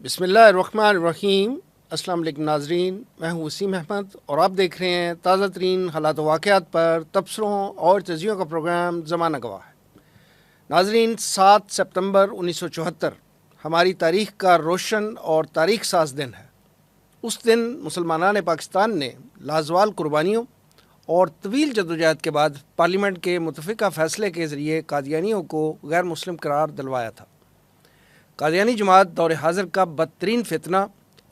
بسم اللہ الرحمن الرحیم۔ السلام علیکم ناظرین، میں ہوں وسیم احمد اور آپ دیکھ رہے ہیں تازہ ترین حالات و واقعات پر تبصروں اور تجزیوں کا پروگرام زمانہ گواہ ہے۔ ناظرین، 7 ستمبر 1974 ہماری تاریخ کا روشن اور تاریخ ساز دن ہے۔ اس دن مسلمانان پاکستان نے لازوال قربانیوں اور طویل جدوجہد کے بعد پارلیمنٹ کے متفقہ فیصلے کے ذریعے قادیانیوں کو غیر مسلم قرار دلوایا تھا۔ قادیانی جماعت دور حاضر کا بدترین فتنہ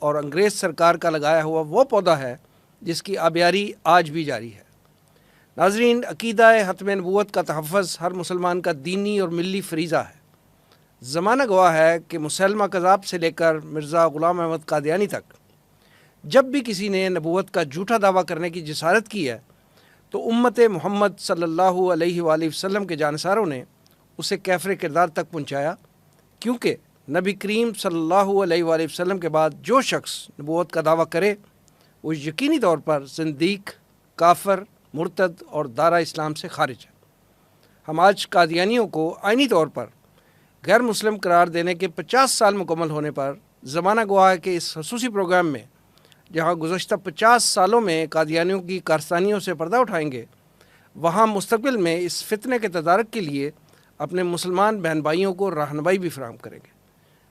اور انگریز سرکار کا لگایا ہوا وہ پودا ہے جس کی آبیاری آج بھی جاری ہے۔ ناظرین، عقیدہ ختم نبوت کا تحفظ ہر مسلمان کا دینی اور ملی فریضہ ہے۔ زمانہ گواہ ہے کہ مسلمہ کذاب سے لے کر مرزا غلام احمد قادیانی تک جب بھی کسی نے نبوت کا جھوٹا دعویٰ کرنے کی جسارت کی ہے تو امت محمد صلی اللہ علیہ وآلہ وسلم کے جانصاروں نے اسے کیفر کردار تک پہنچایا، کیونکہ نبی کریم صلی اللہ علیہ وآلہ وسلم کے بعد جو شخص نبوت کا دعویٰ کرے وہ یقینی طور پر زندیق، کافر، مرتد اور دارہ اسلام سے خارج ہے۔ ہم آج قادیانیوں کو آئینی طور پر غیر مسلم قرار دینے کے 50 سال مکمل ہونے پر زمانہ گواہ ہے کہ اس خصوصی پروگرام میں جہاں گزشتہ 50 سالوں میں قادیانیوں کی کارستانیوں سے پردہ اٹھائیں گے، وہاں مستقبل میں اس فتنے کے تدارک کے لیے اپنے مسلمان بہن بھائیوں کو رہنمائی بھی فراہم کریں گے۔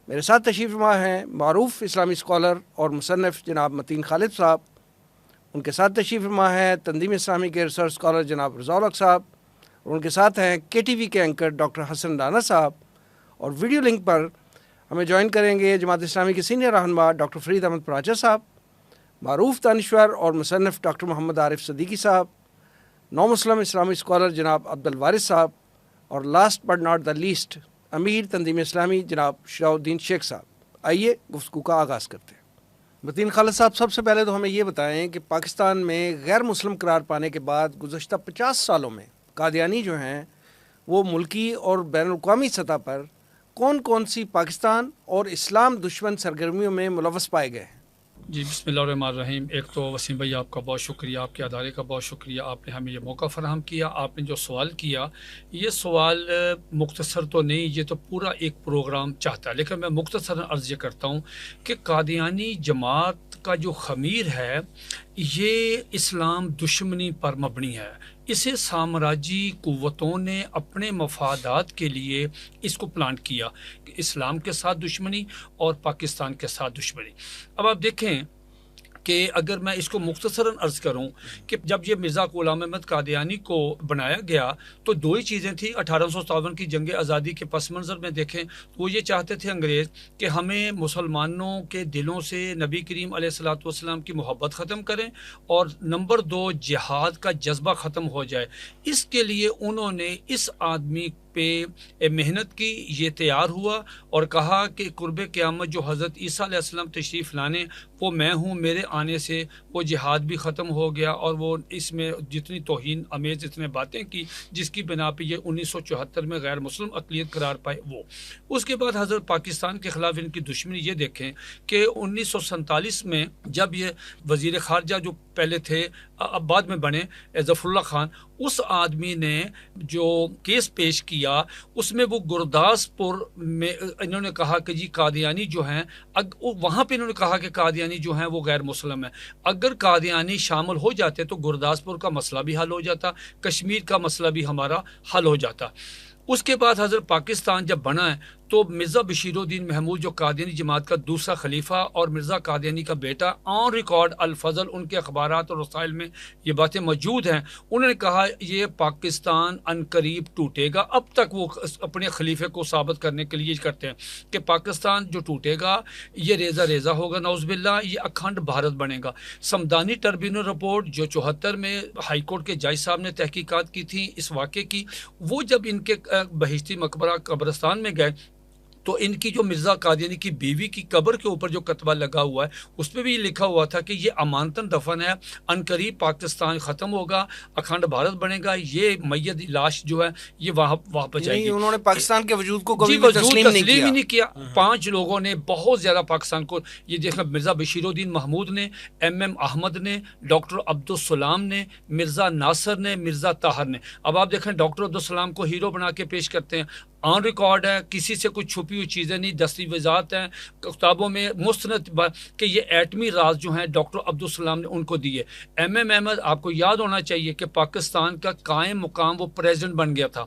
میرے ساتھ تشریف فرما ہیں معروف اسلامی اسکالر اور مصنف جناب متین خالد صاحب، ان کے ساتھ تشریف فرما ہے تنظیم اسلامی کے ریسرچ اسکالر جناب رضا الحق صاحب، اور ان کے ساتھ ہیں KTV کے اینکر ڈاکٹر حسن رانا صاحب، اور ویڈیو لنک پر ہمیں جوائن کریں گے جماعت اسلامی کے سینئر رہنما ڈاکٹر فرید احمد پراچا صاحب، معروف دانشور اور مصنف ڈاکٹر محمد عارف صدیقی صاحب، نو مسلم اسلامی اسکالر جناب عبد الوارث صاحب، اور last but not the least امیر تنظیم اسلامی جناب شہاب الدین شیخ صاحب۔ آئیے گفتگو کا آغاز کرتے ہیں۔ متین خالد صاحب، سب سے پہلے تو ہمیں یہ بتائیں کہ پاکستان میں غیر مسلم قرار پانے کے بعد گزشتہ 50 سالوں میں قادیانی جو ہیں وہ ملکی اور بین الاقوامی سطح پر کون کون سی پاکستان اور اسلام دشمن سرگرمیوں میں ملوث پائے گئے ہیں؟ جی، بسم اللہ الرحمن الرحیم۔ ایک تو وسیم بھائی آپ کا بہت شکریہ، آپ کے ادارے کا بہت شکریہ، آپ نے ہمیں یہ موقع فراہم کیا۔ آپ نے جو سوال کیا، یہ سوال مختصر تو نہیں، یہ تو پورا ایک پروگرام چاہتا ہے، لیکن میں مختصر عرض یہ کرتا ہوں کہ قادیانی جماعت کا جو خمیر ہے یہ اسلام دشمنی پر مبنی ہے۔ اسے سامراجی قوتوں نے اپنے مفادات کے لیے اس کو پلان کیا کہ اسلام کے ساتھ دشمنی اور پاکستان کے ساتھ دشمنی۔ اب آپ دیکھیں کہ اگر میں اس کو مختصراً عرض کروں کہ جب یہ مرزا غلام احمد قادیانی کو بنایا گیا تو دو ہی چیزیں تھیں۔ 1857 کی جنگ آزادی کے پس منظر میں دیکھیں تو وہ یہ چاہتے تھے انگریز کہ ہمیں مسلمانوں کے دلوں سے نبی کریم علیہ الصلوۃ والسلام کی محبت ختم کریں، اور نمبر 2 جہاد کا جذبہ ختم ہو جائے۔ اس کے لیے انہوں نے اس آدمی پہ محنت کی، یہ تیار ہوا اور کہا کہ قرب قیامت جو حضرت عیسیٰ علیہ السلام تشریف لانے وہ میں ہوں، میرے آنے سے وہ جہاد بھی ختم ہو گیا، اور وہ اس میں جتنی توہین امیز اتنے باتیں کی جس کی بنا پہ یہ 1974 میں غیر مسلم اقلیت قرار پائے وہ۔ اس کے بعد حضرت پاکستان کے خلاف ان کی دشمنی یہ دیکھیں کہ 1947 میں جب یہ وزیر خارجہ جو پہلے تھے اب بعد میں بنے ظفر اللہ خان، اس آدمی نے جو کیس پیش کیا اس میں وہ گرداسپور میں انہوں نے کہا کہ جی قادیانی جو ہیں وہاں پہ انہوں نے کہا کہ قادیانی جو ہیں وہ غیر مسلم ہیں۔ اگر قادیانی شامل ہو جاتے تو گرداسپور کا مسئلہ بھی حل ہو جاتا، کشمیر کا مسئلہ بھی ہمارا حل ہو جاتا۔ اس کے بعد حضرت پاکستان جب بنا ہے تو مرزا بشیر الدین محمود جو قادیانی جماعت کا دوسرا خلیفہ اور مرزا قادیانی کا بیٹا، آن ریکارڈ الفضل ان کے اخبارات اور رسائل میں یہ باتیں موجود ہیں، انہوں نے کہا یہ پاکستان ان قریب ٹوٹے گا۔ اب تک وہ اپنے خلیفے کو ثابت کرنے کے لیے کرتے ہیں کہ پاکستان جو ٹوٹے گا یہ ریزہ ریزہ ہوگا، نعوذ باللہ، یہ اکھنڈ بھارت بنے گا۔ سمدانی ٹربیونل رپورٹ جو 74 میں ہائی کورٹ کے جج صاحب نے تحقیقات کی تھی اس واقعے کی، وہ جب ان کے بہشتی مقبرہ قبرستان میں گئے تو ان کی جو مرزا قادیانی کی بیوی کی قبر کے اوپر جو کتبہ لگا ہوا ہے اس پہ بھی یہ لکھا ہوا تھا کہ یہ امانتاً دفن ہے، عنقریب پاکستان ختم ہوگا، اکھنڈ بھارت بنے گا، یہ میت لاش جو ہے یہ واپس جائے گی۔ انہوں نے پاکستان کے وجود کو کبھی تسلیم ہی نہیں کیا۔ 5 لوگوں نے بہت زیادہ پاکستان کو یہ دیکھنا، مرزا بشیر الدین محمود نے، MM احمد نے، ڈاکٹر عبدالسلام نے، مرزا ناصر نے، مرزا طاہر نے۔ اب آپ دیکھیں ڈاکٹر عبدالسلام کو ہیرو بنا کے پیش کرتے ہیں، آن ریکارڈ ہے، کسی سے کوئی چھپی ہوئی چیزیں نہیں، دستاویزات ہیں کتابوں میں مستند کہ یہ ایٹمی راز جو ہیں ڈاکٹر عبدالسلام نے ان کو دیے۔ ایم احمد آپ کو یاد ہونا چاہیے کہ پاکستان کا قائم مقام وہ پریزیڈنٹ بن گیا تھا،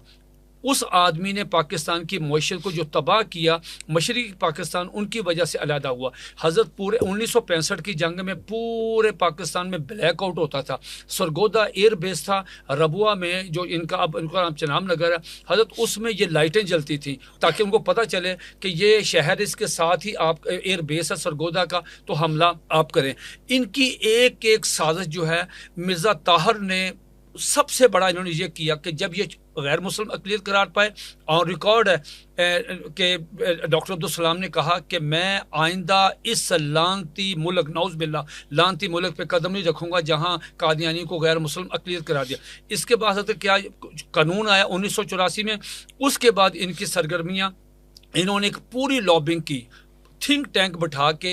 اس آدمی نے پاکستان کی معیشت کو جو تباہ کیا، مشرقی پاکستان ان کی وجہ سے علیحدہ ہوا۔ حضرت پورے 1965 کی جنگ میں پورے پاکستان میں بلیک آؤٹ ہوتا تھا۔ سرگودا ایئر بیس تھا ربوا میں، جو ان کا نام چنام نگر ہے، حضرت اس میں یہ لائٹیں جلتی تھیں تاکہ ان کو پتہ چلے کہ یہ شہر اس کے ساتھ ہی آپ ایئر بیس ہے سرگودا کا، تو حملہ آپ کریں۔ ان کی ایک ایک سازش جو ہے مرزا طاہر نے سب سے بڑا انہوں نے یہ کیا کہ جب یہ غیر مسلم اقلیت قرار پائے، اور ریکارڈ ہے کہ ڈاکٹر عبدالسلام نے کہا کہ میں آئندہ اس لانتی ملک، نعوذ باللہ، لانتی ملک پہ قدم نہیں رکھوں گا جہاں قادیانی کو غیر مسلم اقلیت قرار دیا۔ اس کے بعد حضرت کیا قانون آیا 1984 میں، اس کے بعد ان کی سرگرمیاں، انہوں نے ایک پوری لابنگ کی، تھنک ٹینک بٹھا کے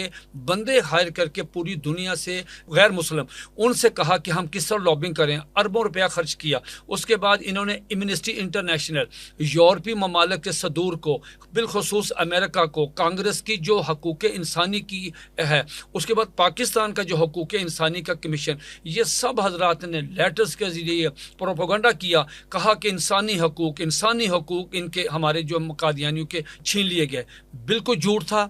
بندے ہائر کر کے پوری دنیا سے غیر مسلم ان سے کہا کہ ہم کس طرح لابنگ کریں، اربوں روپیہ خرچ کیا۔ اس کے بعد انہوں نے امنسٹی انٹرنیشنل، یورپی ممالک کے صدور کو، بالخصوص امریکہ کو، کانگریس کی جو حقوق انسانی کی ہے، اس کے بعد پاکستان کا جو حقوق انسانی کا کمیشن، یہ سب حضرات نے لیٹرز کے ذریعے پروپیگنڈا کیا، کہا کہ انسانی حقوق ان کے ہمارے جو قادیانیوں کے چھین لیے گئے۔ بالکل جھوٹ تھا،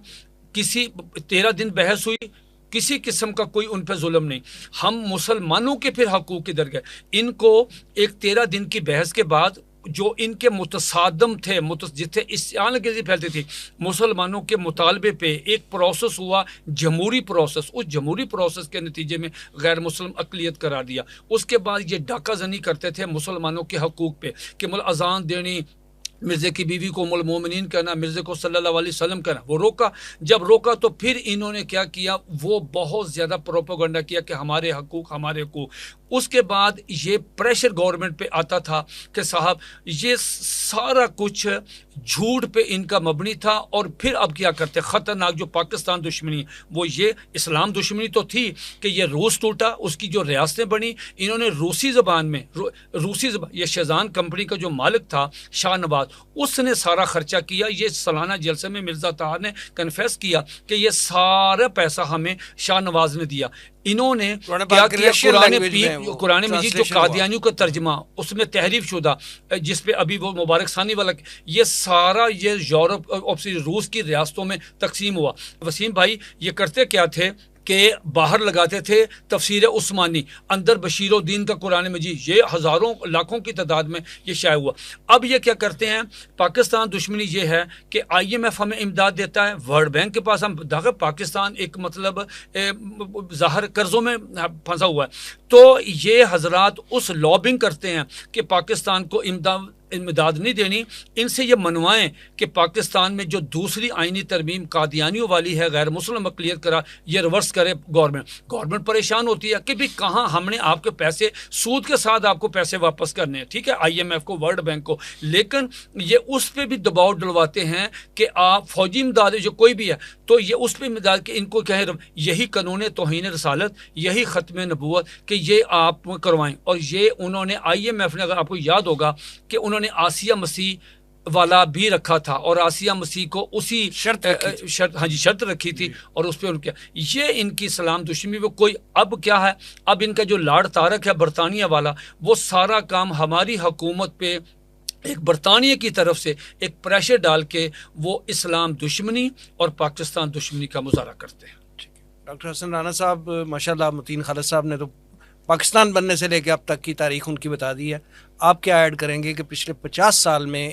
کسی 13 دن بحث ہوئی، کسی قسم کا کوئی ان پہ ظلم نہیں۔ ہم مسلمانوں کے پھر حقوق کدھر گئے؟ ان کو ایک 13 دن کی بحث کے بعد جو ان کے متصادم تھے، جتنے اسیان انگیزی پھیلتی تھی مسلمانوں کے مطالبے پہ، ایک پروسیس ہوا جمہوری پروسیس، اس جمہوری پروسیس کے نتیجے میں غیر مسلم اقلیت قرار دیا۔ اس کے بعد یہ ڈاکہ زنی کرتے تھے مسلمانوں کے حقوق پہ کہ اذان دینی، مرزے کی بیوی کو ام المومنین کہنا، مرزے کو صلی اللہ علیہ وسلم کہنا، وہ روکا۔ جب روکا تو پھر انہوں نے کیا کیا، وہ بہت زیادہ پروپیگنڈا کیا کہ ہمارے حقوق۔ اس کے بعد یہ پریشر گورنمنٹ پہ آتا تھا کہ صاحب یہ سارا کچھ جھوٹ پہ ان کا مبنی تھا، اور پھر اب کیا کرتے خطرناک جو پاکستان دشمنی، وہ یہ اسلام دشمنی تو تھی کہ یہ روس ٹوٹا، اس کی جو ریاستیں بنی، انہوں نے روسی زبان میں یہ شیزان کمپنی کا جو مالک تھا شاہ نواز، اس نے سارا خرچہ کیا۔ یہ سالانہ جلسے میں مرزا طاہر نے کنفیس کیا کہ یہ سارا پیسہ ہمیں شاہ نواز نے دیا۔ انہوں نے کیا کیا، قرآن مجید جو قادیانیوں کا ترجمہ اس میں تحریف شدہ، جس پہ ابھی وہ مبارک ثانی والا، یہ سارا یہ یورپ اور روس کی ریاستوں میں تقسیم ہوا۔ وسیم بھائی یہ کرتے کیا تھے کہ باہر لگاتے تھے تفسیر عثمانی، اندر بشیر الدین کا قرآن مجید، یہ ہزاروں لاکھوں کی تعداد میں یہ شائع ہوا۔ اب یہ کیا کرتے ہیں، پاکستان دشمنی یہ ہے کہ IMF ہمیں امداد دیتا ہے، ورلڈ بینک کے پاس ہم داخل، پاکستان ایک مطلب ظاہر قرضوں میں پھنسا ہوا ہے، تو یہ حضرات اس لابنگ کرتے ہیں کہ پاکستان کو امداد نہیں دینی، ان سے یہ منوائیں کہ پاکستان میں جو دوسری آئینی ترمیم قادیانیوں والی ہے، غیر مسلم اقلیت کرا، یہ ریورس کرے گورنمنٹ پریشان ہوتی ہے کہ بھی کہاں ہم نے آپ کے پیسے سود کے ساتھ آپ کو پیسے واپس کرنے ہیں، ٹھیک ہے، IMF کو، ورلڈ بینک کو، لیکن یہ اس پہ بھی دباؤ ڈلواتے ہیں کہ آپ فوجی امداد جو کوئی بھی ہے تو یہ اس پہ امداد کہ ان کو کہیں یہی قانون توہین رسالت، یہی ختم نبوت کہ یہ آپ کروائیں۔ اور یہ انہوں نے IMF نے، اگر آپ کو یاد ہوگا کہ انہوں نے آسیہ مسیح والا بھی رکھا تھا، اور آسیہ مسیح کو اسی شرط رکھی تھی، اور اس پہ ان کے یہ ان کی اسلام دشمنی میں کوئی، اب کیا ہے، اب ان کا جو لاڈ طارق ہے برطانیہ والا، وہ سارا کام ہماری حکومت پہ ایک برطانیہ کی طرف سے ایک پریشر ڈال کے وہ اسلام دشمنی اور پاکستان دشمنی کا مظاہرہ کرتے ہیں۔ ڈاکٹر حسن رانا صاحب، ماشاءاللہ متین خالد صاحب نے تو پاکستان بننے سے لے کے اب تک کی تاریخ ان کی بتا دی ہے، آپ کیا ایڈ کریں گے کہ پچھلے 50 سال میں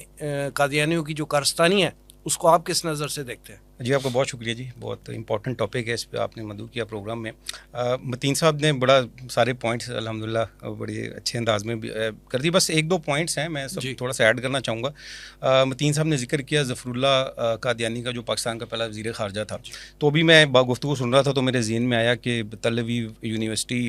قادیانیوں کی جو کارستانی ہے اس کو آپ کس نظر سے دیکھتے ہیں؟ جی آپ کا بہت شکریہ جی، بہت امپورٹنٹ ٹاپک ہے، اس پہ آپ نے مدعو کیا پروگرام میں۔ متین صاحب نے بڑا سارے پوائنٹس الحمدللہ بڑے اچھے انداز میں کر دی، بس ایک دو پوائنٹس ہیں میں تھوڑا سا ایڈ کرنا چاہوں گا۔ متین صاحب نے ذکر کیا ظفر اللہ قادیانی کا، جو پاکستان کا پہلا وزیر خارجہ تھا، تو ابھی میں گفتگو سن رہا تھا تو میرے ذہن میں آیا کہ تل اویو یونیورسٹی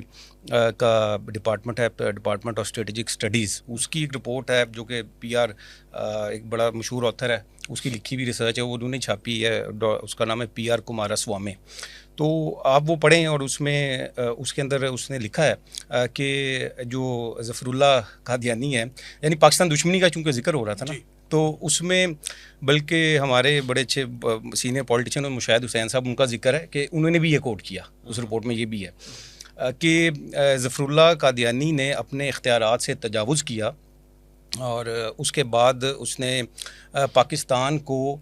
کا ڈپارٹمنٹ ہے، ڈپارٹمنٹ آف اسٹریٹجک اسٹڈیز، اس کی ایک رپورٹ ہے جو کہ PR ایک بڑا مشہور آتھر ہے، اس کی لکھی ہوئی ریسرچ ہے، وہ انہوں نے چھاپی ہے، اس کا نام ہے PR کماراسوامے۔ تو آپ وہ پڑھیں، اور اس میں اس کے اندر اس نے لکھا ہے کہ جو ظفر اللہ قادیانی ہے، یعنی پاکستان دشمنی کا چونکہ ذکر ہو رہا تھا نا، تو اس میں بلکہ ہمارے بڑے اچھے سینئر پولیٹیشین مشاہد حسین صاحب ان کا ذکر ہے کہ انہوں نے بھی یہ کوٹ کیا, اس رپورٹ میں یہ بھی ہے کہ ظفر اللہ قادیانی نے اپنے اختیارات سے تجاوز کیا, اور اس کے بعد اس نے پاکستان کو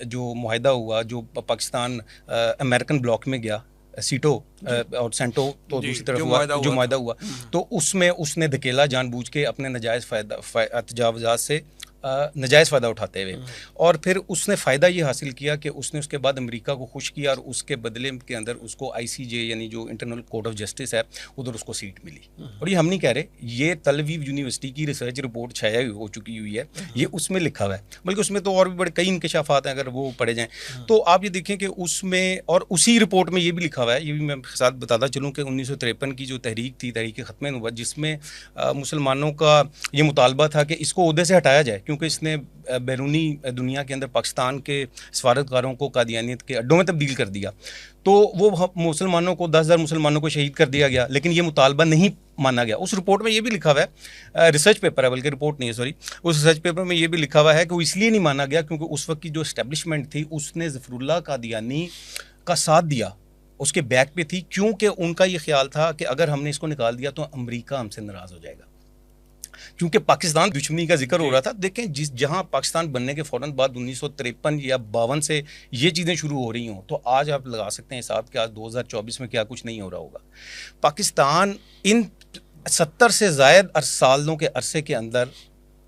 جو معاہدہ ہوا, جو پاکستان امریکن بلاک میں گیا, سیٹو اور سینٹو تو دوسری طرف ہوا جو معاہدہ ہوا, تو اس میں اس نے دھکیلا جان بوجھ کے اپنے ناجائز تجاوزات سے ناجائز فائدہ اٹھاتے ہوئے, اور پھر اس نے فائدہ یہ حاصل کیا کہ اس نے اس کے بعد امریکہ کو خوش کیا, اور اس کے بدلے کے اندر اس کو ICJ یعنی جو انٹرنل کورٹ آف جسٹس ہے ادھر اس کو سیٹ ملی. اور یہ ہم نہیں کہہ رہے, یہ تل اویو یونیورسٹی کی ریسرچ رپورٹ چھایا ہو چکی ہوئی ہے, یہ اس میں لکھا ہوا ہے, بلکہ اس میں تو اور بھی بڑے کئی انکشافات ہیں اگر وہ پڑھے جائیں تو آپ یہ دیکھیں کہ اس میں, اور اسی رپورٹ میں یہ بھی لکھا ہوا ہے, یہ بھی میں ساتھ بتاتا چلوں کہ 1953 کی جو تحریک تھی, تحریک ختم نبوت, جس میں مسلمانوں کا یہ مطالبہ تھا کہ اس کو عہدے سے ہٹایا جائے کیونکہ اس نے بیرونی دنیا کے اندر پاکستان کے سفارتکاروں کو قادیانیت کے اڈوں میں تبدیل کر دیا, تو وہ مسلمانوں کو 10,000 مسلمانوں کو شہید کر دیا گیا, لیکن یہ مطالبہ نہیں مانا گیا. اس رپورٹ میں یہ بھی لکھا ہوا ہے, ریسرچ پیپر ہے بلکہ رپورٹ نہیں ہے سوری, اس ریسرچ پیپر میں یہ بھی لکھا ہوا ہے کہ وہ اس لیے نہیں مانا گیا کیونکہ اس وقت کی جو اسٹیبلشمنٹ تھی اس نے ظفر اللہ قادیانی کا ساتھ دیا, اس کے بیک پہ تھی, کیونکہ ان کا یہ خیال تھا کہ اگر ہم نے اس کو نکال دیا تو امریکہ ہم سے ناراض ہو جائے گا, کیونکہ پاکستان دشمنی کا ذکر ہو رہا تھا. دیکھیں جہاں پاکستان بننے کے فوراً بعد 1953 یا 52 سے یہ چیزیں شروع ہو رہی ہوں, تو آج آپ لگا سکتے ہیں حساب کہ آج 2024 میں کیا کچھ نہیں ہو رہا ہوگا. پاکستان ان 70 سے زائد سالوں کے عرصے کے اندر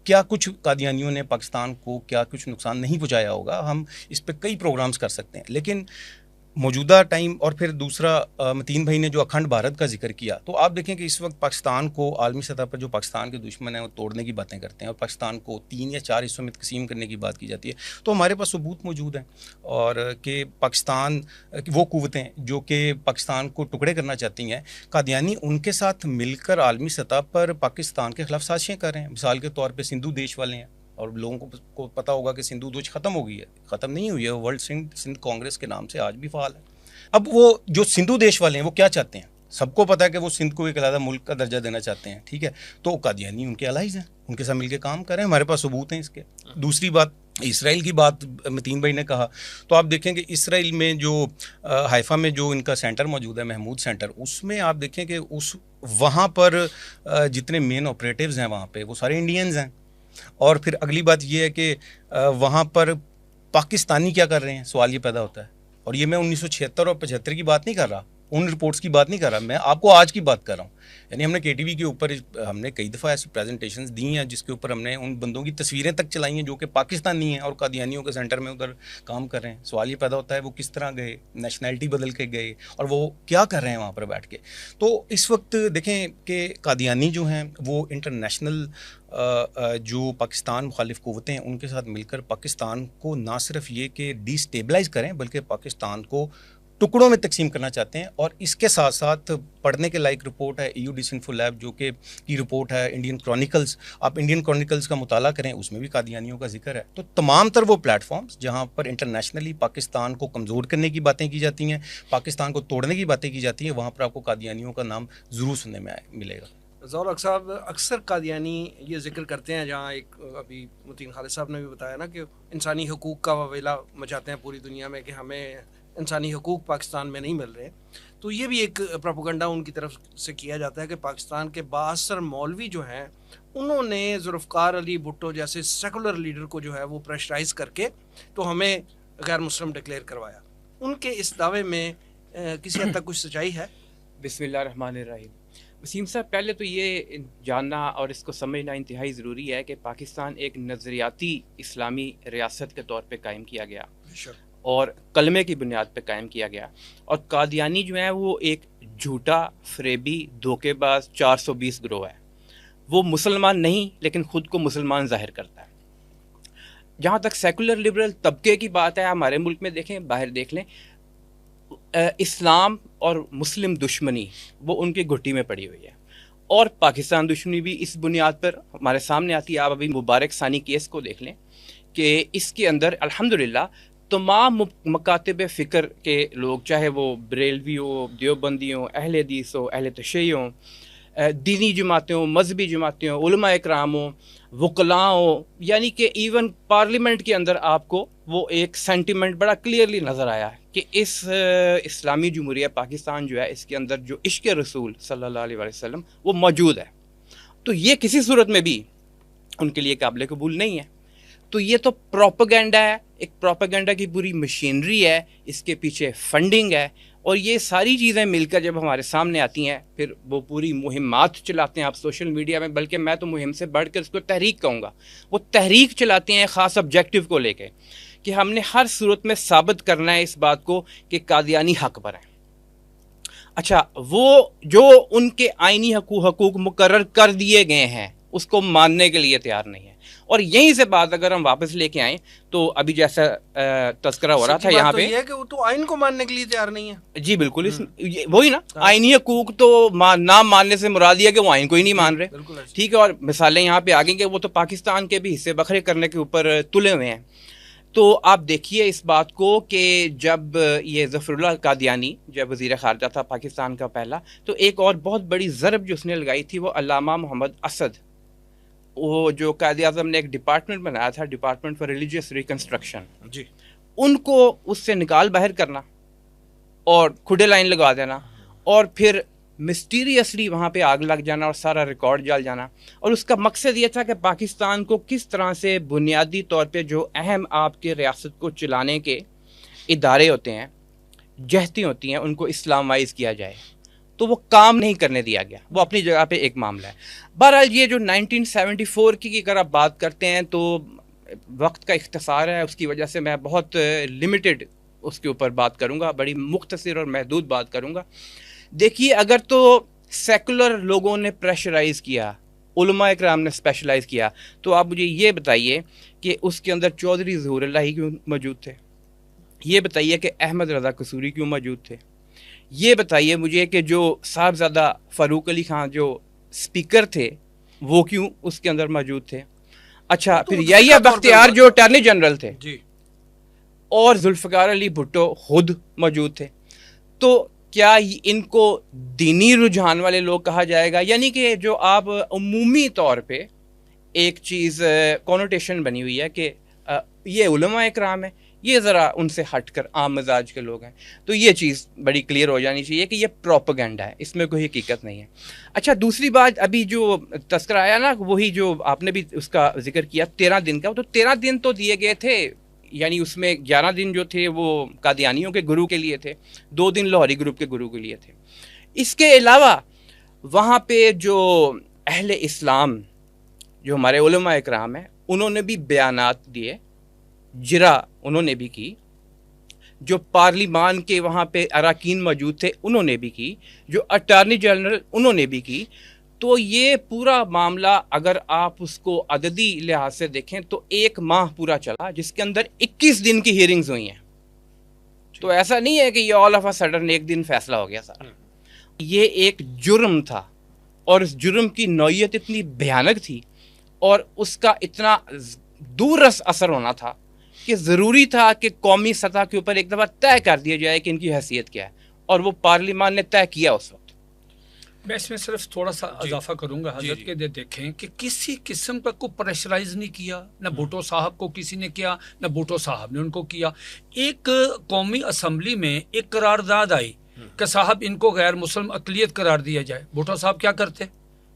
کیا کچھ قادیانیوں نے پاکستان کو کیا کچھ نقصان نہیں پہنچایا ہوگا, ہم اس پہ کئی پروگرامز کر سکتے ہیں. لیکن موجودہ ٹائم, اور پھر دوسرا متین بھائی نے جو اکھنڈ بھارت کا ذکر کیا, تو آپ دیکھیں کہ اس وقت پاکستان کو عالمی سطح پر جو پاکستان کے دشمن ہیں وہ توڑنے کی باتیں کرتے ہیں, اور پاکستان کو 3 یا 4 حصوں میں تقسیم کرنے کی بات کی جاتی ہے. تو ہمارے پاس ثبوت موجود ہیں, اور کہ پاکستان وہ قوتیں جو کہ پاکستان کو ٹکڑے کرنا چاہتی ہیں, قادیانی ان کے ساتھ مل کر عالمی سطح پر پاکستان کے خلاف سازشیں کر رہے ہیں. مثال کے طور پہ سندھو دیش والے ہیں, اور لوگوں کو پتہ ہوگا کہ سندھو دوچ ختم ہو گئی ہے, ختم نہیں ہوئی ہے, ورلڈ سندھ کانگریس کے نام سے آج بھی فعال ہے. اب وہ جو سندھو دیش والے ہیں وہ کیا چاہتے ہیں, سب کو پتہ ہے کہ وہ سندھ کو ایک علیحدہ ملک کا درجہ دینا چاہتے ہیں, ٹھیک ہے, تو قادیانی ان کے الائز ہیں, ان کے ساتھ مل کے کام کر رہے ہیں, ہمارے پاس ثبوت ہیں اس کے. دوسری بات, اسرائیل کی بات متین بھائی نے کہا, تو آپ دیکھیں کہ اسرائیل میں جو حیفا میں جو ان کا سینٹر موجود ہے, محمود سینٹر, اس میں آپ دیکھیں کہ وہاں پر جتنے مین آپریٹیوز ہیں وہاں پہ وہ سارے انڈینز ہیں. اور پھر اگلی بات یہ ہے کہ وہاں پر پاکستانی کیا کر رہے ہیں, سوال یہ پیدا ہوتا ہے. اور یہ میں 1976 اور 75 کی بات نہیں کر رہا, ان رپورٹس کی بات نہیں کر رہا, میں آپ کو آج کی بات کر رہا ہوں. یعنی ہم نے KTV کے اوپر ہم نے کئی دفعہ ایسی پریزنٹیشنز دی ہیں جس کے اوپر ہم نے ان بندوں کی تصویریں تک چلائی ہیں جو کہ پاکستانی ہیں اور قادیانیوں کے سینٹر میں ادھر کام کر رہے ہیں. سوال یہ پیدا ہوتا ہے وہ کس طرح گئے, نیشنلٹی بدل کے گئے, اور وہ کیا کر رہے ہیں وہاں پر بیٹھ کے. تو اس وقت دیکھیں کہ قادیانی جو ہیں وہ انٹرنیشنل جو پاکستان مخالف قوتیں ہیں ان کے ساتھ مل کر پاکستان کو نہ صرف یہ کہ ڈی اسٹیبلائز کریں بلکہ پاکستان کو ٹکڑوں میں تقسیم کرنا چاہتے ہیں. اور اس کے ساتھ ساتھ پڑھنے کے لائق رپورٹ ہے EU ڈسنفو لیب جو کہ کی رپورٹ ہے انڈین کرونیکلز, آپ انڈین کرونیکلز کا مطالعہ کریں, اس میں بھی قادیانیوں کا ذکر ہے. تو تمام تر وہ پلیٹ فارمز جہاں پر انٹرنیشنلی پاکستان کو کمزور کرنے کی باتیں کی جاتی ہیں, پاکستان کو توڑنے کی باتیں کی جاتی ہیں, وہاں پر آپ کو قادیانیوں کا نام ضرور سننے میں ملے گا. ضیاء صاحب, اکثر قادیانی یہ ذکر کرتے ہیں, جہاں ایک ابھی متین خالد صاحب نے بھی بتایا نا کہ انسانی حقوق کا وویلا مچاتے ہیں پوری دنیا میں کہ ہمیں انسانی حقوق پاکستان میں نہیں مل رہے. تو یہ بھی ایک پروپیگنڈا ان کی طرف سے کیا جاتا ہے کہ پاکستان کے بااثر مولوی جو ہیں انہوں نے ذوالفقار علی بھٹو جیسے سیکولر لیڈر کو جو ہے وہ پریشرائز کر کے تو ہمیں غیر مسلم ڈکلیئر کروایا. ان کے اس دعوے میں کسی حد تک کچھ سچائی ہے؟ بسم اللہ الرحمن الرحیم. وسیم صاحب, پہلے تو یہ جاننا اور اس کو سمجھنا انتہائی ضروری ہے کہ پاکستان ایک نظریاتی اسلامی ریاست کے طور پہ قائم کیا گیا اور کلمے کی بنیاد پہ قائم کیا گیا. اور قادیانی جو ہیں وہ ایک جھوٹا, فریبی, دھوکے باز 420 گروہ ہے. وہ مسلمان نہیں لیکن خود کو مسلمان ظاہر کرتا ہے. جہاں تک سیکولر لبرل طبقے کی بات ہے, ہمارے ملک میں دیکھیں, باہر دیکھ لیں, اسلام اور مسلم دشمنی وہ ان کی گھٹی میں پڑی ہوئی ہے, اور پاکستان دشمنی بھی اس بنیاد پر ہمارے سامنے آتی ہے. آپ ابھی مبارک ثانی کیس کو دیکھ لیں کہ اس کے اندر الحمدللہ تمام مکاتب فکر کے لوگ, چاہے وہ بریلوی ہو, دیوبندی ہوں, اہل حدیث ہو, اہل تشیع ہوں, دینی جماعتیں ہوں, مذہبی جماعتیں ہوں, علماء اکرام ہوں, وکلاؤں، یعنی کہ ایون پارلیمنٹ کے اندر آپ کو وہ ایک سینٹیمنٹ بڑا کلیئرلی نظر آیا ہے کہ اس اسلامی جمہوریہ پاکستان جو ہے اس کے اندر جو عشق رسول صلی اللہ علیہ وسلم وہ موجود ہے. تو یہ کسی صورت میں بھی ان کے لیے قابل قبول نہیں ہے. تو یہ تو پروپیگنڈا ہے، ایک پروپیگنڈا کی پوری مشینری ہے، اس کے پیچھے فنڈنگ ہے، اور یہ ساری چیزیں مل کر جب ہمارے سامنے آتی ہیں پھر وہ پوری مہمات چلاتے ہیں آپ سوشل میڈیا میں، بلکہ میں تو مہم سے بڑھ کر اس کو تحریک کہوں گا. وہ تحریک چلاتے ہیں خاص آبجیکٹو کو لے کے کہ ہم نے ہر صورت میں ثابت کرنا ہے اس بات کو کہ قادیانی حق پر ہیں. اچھا، وہ جو ان کے آئینی حقوق مقرر کر دیے گئے ہیں اس کو ماننے کے لیے تیار نہیں ہے. اور یہیں سے بات اگر ہم واپس لے کے آئیں تو ابھی جیسا تذکرہ ہو رہا تھا یہاں پہ، یہ ہے کہ وہ تو آئین کو ماننے کے لیے تیار نہیں ہے. جی بالکل، وہی نا، آئینی حقوق تو نہ ماننے سے مراد یہ کہ وہ آئین کو ہی نہیں مان رہے. ٹھیک ہے، اور مثالیں یہاں پہ آگیں کہ وہ تو پاکستان کے بھی حصے بکھرے کرنے کے اوپر تلے ہوئے ہیں. تو آپ دیکھیے اس بات کو کہ جب یہ ظفر اللہ قادیانی جب وزیر خارجہ تھا پاکستان کا پہلا، تو ایک اور بہت بڑی ضرب جو اس نے لگائی تھی وہ علامہ محمد اسد، وہ جو قائد اعظم نے ایک ڈپارٹمنٹ بنایا تھا، ڈپارٹمنٹ فار ریلیجیس ریکنسٹرکشن، جی، ان کو اس سے نکال باہر کرنا اور کھڈے لائن لگا دینا اور پھر مسٹیریسلی وہاں پہ آگ لگ جانا اور سارا ریکارڈ جل جانا. اور اس کا مقصد یہ تھا کہ پاکستان کو کس طرح سے بنیادی طور پہ جو اہم آپ کے ریاست کو چلانے کے ادارے ہوتے ہیں، جہتیں ہوتی ہیں، ان کو اسلامائز کیا جائے. تو وہ کام نہیں کرنے دیا گیا، وہ اپنی جگہ پہ ایک معاملہ ہے. بہرحال یہ جو 1974 کی اگر آپ بات کرتے ہیں تو وقت کا اختصار ہے، اس کی وجہ سے میں بہت لمیٹڈ اس کے اوپر بات کروں گا، بڑی مختصر اور محدود بات کروں گا. دیکھیے، اگر تو سیکولر لوگوں نے پریشرائز کیا، علماء اکرام نے اسپیشلائز کیا، تو آپ مجھے یہ بتائیے کہ اس کے اندر چودھری ظہور اللہ ہی کیوں موجود تھے؟ یہ بتائیے کہ احمد رضا قصوری کیوں موجود تھے؟ یہ بتائیے مجھے کہ جو صاحبزادہ فاروق علی خان جو اسپیکر تھے وہ کیوں اس کے اندر موجود تھے؟ اچھا، پھر یحییٰ بختیار جو اٹارنی جنرل تھے، جی، اور ذوالفقار علی بھٹو خود موجود تھے. تو کیا ان کو دینی رجحان والے لوگ کہا جائے گا؟ یعنی کہ جو آپ عمومی طور پہ ایک چیز کونوٹیشن بنی ہوئی ہے کہ یہ علماء اکرام ہیں، یہ ذرا ان سے ہٹ کر عام مزاج کے لوگ ہیں. تو یہ چیز بڑی کلیئر ہو جانی چاہیے کہ یہ پروپیگنڈا ہے، اس میں کوئی حقیقت نہیں ہے. اچھا، دوسری بات، ابھی جو تذکرہ آیا نا، وہی جو آپ نے بھی اس کا ذکر کیا 13 دن کا، تو 13 دن تو دیے گئے تھے، یعنی اس میں 11 دن جو تھے وہ قادیانیوں کے گروہ کے لیے تھے، 2 دن لاہوری گروپ کے گروہ کے لیے تھے. اس کے علاوہ وہاں پہ جو اہل اسلام جو ہمارے علماء اکرام ہیں انہوں نے بھی بیانات دیے، جرا انہوں نے بھی کی، جو پارلیمان کے وہاں پہ اراکین موجود تھے انہوں نے بھی کی، جو اٹارنی جنرل انہوں نے بھی کی. تو یہ پورا معاملہ اگر آپ اس کو عددی لحاظ سے دیکھیں تو 1 ماہ پورا چلا، جس کے اندر 21 دن کی ہیئرنگز ہوئی ہیں. تو ایسا نہیں ہے کہ یہ آل آف اے سڈن ایک دن فیصلہ ہو گیا سارا. یہ ایک جرم تھا، اور اس جرم کی نوعیت اتنی بھیانک تھی اور اس کا اتنا دور رس اثر ہونا تھا کہ ضروری تھا کہ قومی سطح کے اوپر ایک دفعہ طے کر دیا جائے کہ ان کی حیثیت کیا ہے، اور وہ پارلیمان نے طے کیا اس وقت. میں اس میں صرف تھوڑا سا اضافہ کروں گا حضرت کے دیکھیں کہ کسی قسم کا کوئی پریشرائز نہیں کیا، نہ بھٹو صاحب کو کسی نے کیا، نہ بھٹو صاحب نے ان کو کیا. ایک قومی اسمبلی میں ایک قرارداد آئی کہ صاحب ان کو غیر مسلم اقلیت قرار دیا جائے. بھٹو صاحب کیا کرتے؟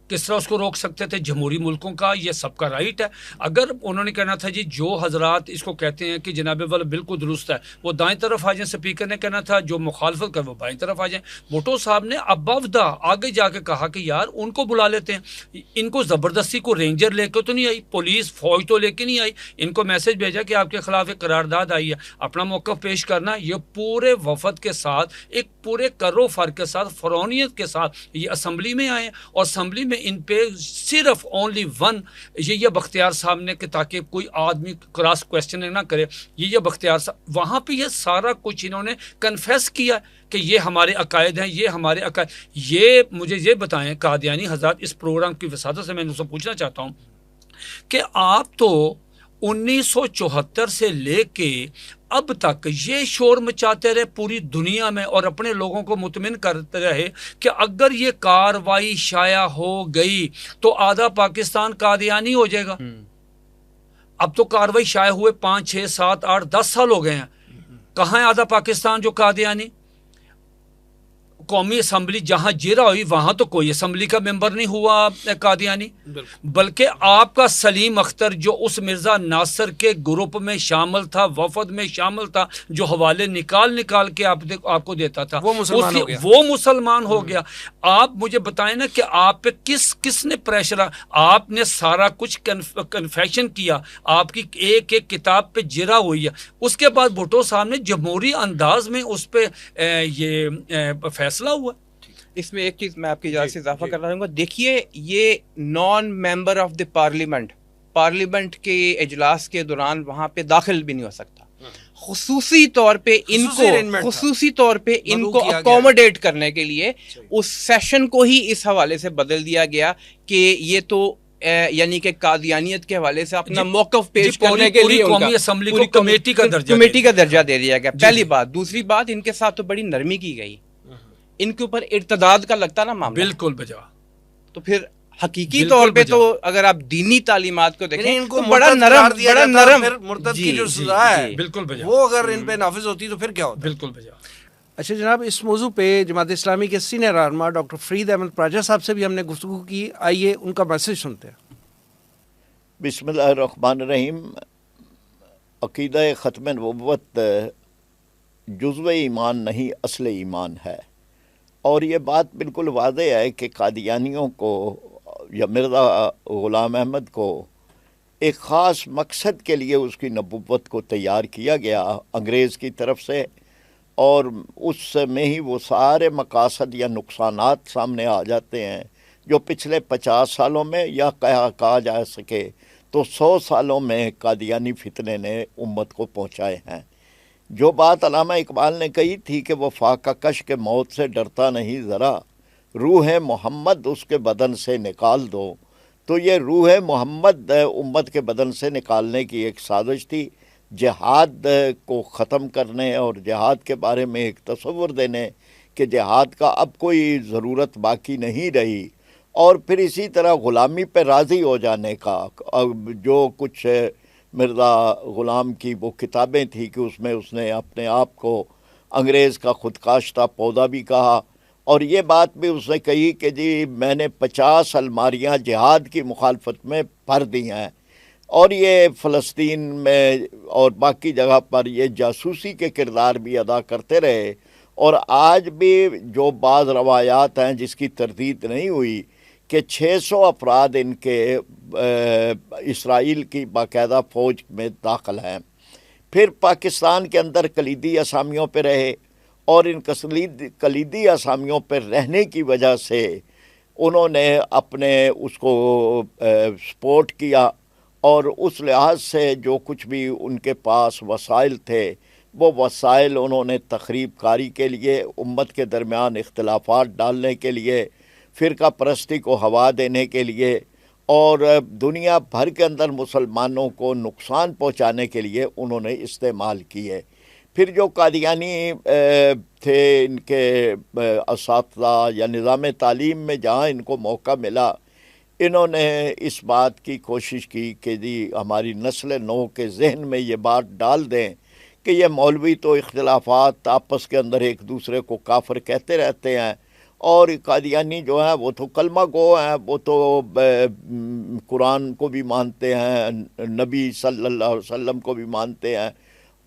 کس طرح اس کو روک سکتے تھے؟ جمہوری ملکوں کا یہ سب کا رائٹ ہے. اگر انہوں نے کہنا تھا جی جو حضرات اس کو کہتے ہیں کہ جناب والا بالکل درست ہے وہ دائیں طرف آ جائیں، اسپیکر نے کہنا تھا جو مخالفت کر وہ بائیں طرف آ جائیں. بھٹو صاحب نے ابودا آگے جا کے کہا کہ یار ان کو بلا لیتے ہیں، ان کو زبردستی کو رینجر لے کے تو نہیں آئی، پولیس فوج تو لے کے نہیں آئی، ان کو میسج بھیجا کہ آپ کے خلاف ایک قرارداد آئی ہے، اپنا موقف پیش کرنا. یہ پورے وفد کے ساتھ، ایک پورے کرو فر کے ساتھ، فرونیت کے ساتھ یہ اسمبلی میں آئے، اور اسمبلی میں ان پہ صرف اونلی ون یہ بختیار صاحب نے کہ تاکہ کوئی آدمی کراس کوشچننگ نہ کرے، یہ بختیار صاحب وہاں پہ یہ سارا کچھ انہوں نے کنفیس کیا کہ یہ ہمارے عقائد ہیں، یہ ہمارے عقائد. یہ مجھے یہ بتائیں قادیانی حضرات، اس پروگرام کی وساطت سے میں ان سے پوچھنا چاہتا ہوں کہ آپ تو 1974 سے لے کے اب تک یہ شور مچاتے رہے پوری دنیا میں اور اپنے لوگوں کو مطمئن کرتے رہے کہ اگر یہ کاروائی شائع ہو گئی تو آدھا پاکستان قادیانی ہو جائے گا. اب تو کاروائی شائع ہوئے 5 6 7 8 10 سال ہو گئے ہیں. کہاں ہے آدھا پاکستان جو قادیانی؟ قومی اسمبلی جہاں جرا ہوئی وہاں تو کوئی اسمبلی کا ممبر نہیں ہوا قادیانی، بلکہ آپ کا سلیم اختر جو اس مرزا ناصر کے گروپ میں شامل تھا، وفد میں شامل تھا، جو حوالے نکال کے آپ کو دیتا تھا، وہ مسلمان ہو گیا. آپ مجھے بتائیں نا کہ آپ پہ کس نے پریشر، آپ نے سارا کچھ کنفیشن کیا، آپ کی ایک ایک کتاب پہ جرا ہوئی ہے. اس کے بعد بھٹو صاحب نے جمہوری انداز میں اس پہ یہ فیصلہ ہوا. اس میں ایک چیز میں آپ کی اجازت سے اضافہ کرنا چاہوں گا. دیکھیے یہ naan member of the parliament کے اجلاس کے دوران وہاں پہ داخل بھی نہیں ہو سکتا. خصوصی طور پہ ان کو اکوموڈیٹ کرنے کے لیے اس سیشن کو ہی اس حوالے سے بدل دیا گیا کہ یہ تو یعنی کہ قادیانیت کے حوالے سے اپنا موقف پیش کرنے کے لیے قومی اسمبلی کو کمیٹی کا درجہ دے دیا گیا. پہلی بات. دوسری بات، ان کے ساتھ تو بڑی نرمی کی گئی. ان کے اوپر ارتداد کا لگتا نا معاملہ بالکل بجا. تو پھر حقیقی طور پہ تو اگر آپ دینی تعلیمات کو دیکھیں ان کو بڑا نرم مرتد کی جو سزا ہے بالکل بجا، وہ اگر ان پہ نافذ ہوتی تو پھر کیا ہوتا؟ بالکل بجا. اچھا جناب، اس موضوع پہ جماعت اسلامی کے سینئر رہنما ڈاکٹر فرید احمد پراجا صاحب سے بھی ہم نے گفتگو کی. آئیے ان کا میسج سنتے ہیں. بسم اللہ الرحمن الرحیم. عقیدہ ختم نبوت جزو ایمان نہیں، اصل ایمان ہے. اور یہ بات بالکل واضح ہے کہ قادیانیوں کو یا مرزا غلام احمد کو ایک خاص مقصد کے لیے اس کی نبوت کو تیار کیا گیا انگریز کی طرف سے، اور اس میں ہی وہ سارے مقاصد یا نقصانات سامنے آ جاتے ہیں جو پچھلے 50 سالوں میں یا کہا جا سکے تو 100 سالوں میں قادیانی فتنے نے امت کو پہنچائے ہیں. جو بات علامہ اقبال نے کہی تھی کہ وہ فاقہ کش کے موت سے ڈرتا نہیں ذرا، روح محمد اس کے بدن سے نکال دو، تو یہ روح محمد امت کے بدن سے نکالنے کی ایک سازش تھی. جہاد کو ختم کرنے اور جہاد کے بارے میں ایک تصور دینے کہ جہاد کا اب کوئی ضرورت باقی نہیں رہی، اور پھر اسی طرح غلامی پہ راضی ہو جانے کا. جو کچھ مرزا غلام کی وہ کتابیں تھیں کہ اس میں اس نے اپنے آپ کو انگریز کا خودکاشتہ پودا بھی کہا، اور یہ بات بھی اس نے کہی کہ جی میں نے 50 الماریاں جہاد کی مخالفت میں بھر دی ہیں. اور یہ فلسطین میں اور باقی جگہ پر یہ جاسوسی کے کردار بھی ادا کرتے رہے. اور آج بھی جو بعض روایات ہیں جس کی تردید نہیں ہوئی کہ 600 افراد ان کے اسرائیل کی باقاعدہ فوج میں داخل ہیں. پھر پاکستان کے اندر کلیدی اسامیوں پہ رہے، اور ان کلیدی اسامیوں پہ رہنے کی وجہ سے انہوں نے اپنے اس کو سپورٹ کیا، اور اس لحاظ سے جو کچھ بھی ان کے پاس وسائل تھے وہ وسائل انہوں نے تخریب کاری کے لیے، امت کے درمیان اختلافات ڈالنے کے لیے، فرقہ پرستی کو ہوا دینے کے لیے، اور دنیا بھر کے اندر مسلمانوں کو نقصان پہنچانے کے لیے انہوں نے استعمال کیے. پھر جو قادیانی تھے ان کے اساتذہ یا نظام تعلیم میں جہاں ان کو موقع ملا، انہوں نے اس بات کی کوشش کی کہ جی ہماری نسل نو کے ذہن میں یہ بات ڈال دیں کہ یہ مولوی تو اختلافات آپس کے اندر ایک دوسرے کو کافر کہتے رہتے ہیں، اور قادیانی جو ہیں وہ تو کلمہ گو ہیں، وہ تو قرآن کو بھی مانتے ہیں، نبی صلی اللہ علیہ وسلم کو بھی مانتے ہیں،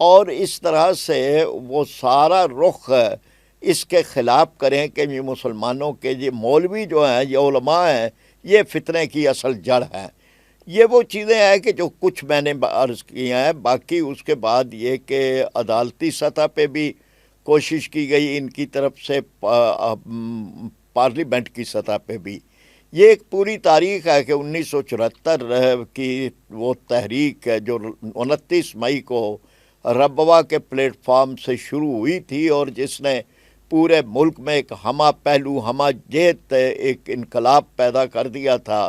اور اس طرح سے وہ سارا رخ اس کے خلاف کریں کہ یہ مسلمانوں کے یہ مولوی جو ہیں، یہ علماء ہیں، یہ فتنے کی اصل جڑ ہے. یہ وہ چیزیں ہیں کہ جو کچھ میں نے عرض کی ہیں. باقی اس کے بعد یہ کہ عدالتی سطح پہ بھی کوشش کی گئی ان کی طرف سے، پارلیمنٹ کی سطح پہ بھی. یہ ایک پوری تاریخ ہے کہ 1974 کی وہ تحریک ہے جو 29 مئی کو ربوہ کے پلیٹ فارم سے شروع ہوئی تھی، اور جس نے پورے ملک میں ایک ہمہ پہلو ہمہ جہت ایک انقلاب پیدا کر دیا تھا.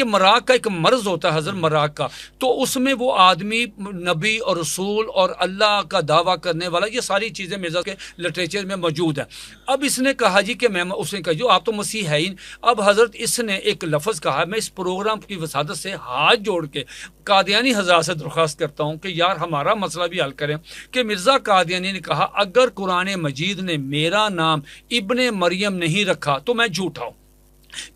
یہ مراق کا ایک مرض ہوتا ہے حضرت، مراق کا، تو اس میں وہ آدمی نبی اور رسول اور اللہ کا دعویٰ کرنے والا، یہ ساری چیزیں مرزا کے لٹریچر میں موجود ہیں۔ اب اس نے کہا جی کہ میں، اس نے کہا جو آپ تو مسیح ہے ہی۔ اب حضرت اس نے ایک لفظ کہا، میں اس پروگرام کی وسادت سے ہاتھ جوڑ کے قادیانی حضرات سے درخواست کرتا ہوں کہ یار ہمارا مسئلہ بھی حل کریں، کہ مرزا قادیانی نے کہا اگر قرآن مجید نے میرا نام ابن مریم نہیں رکھا تو میں جھوٹا ہوں۔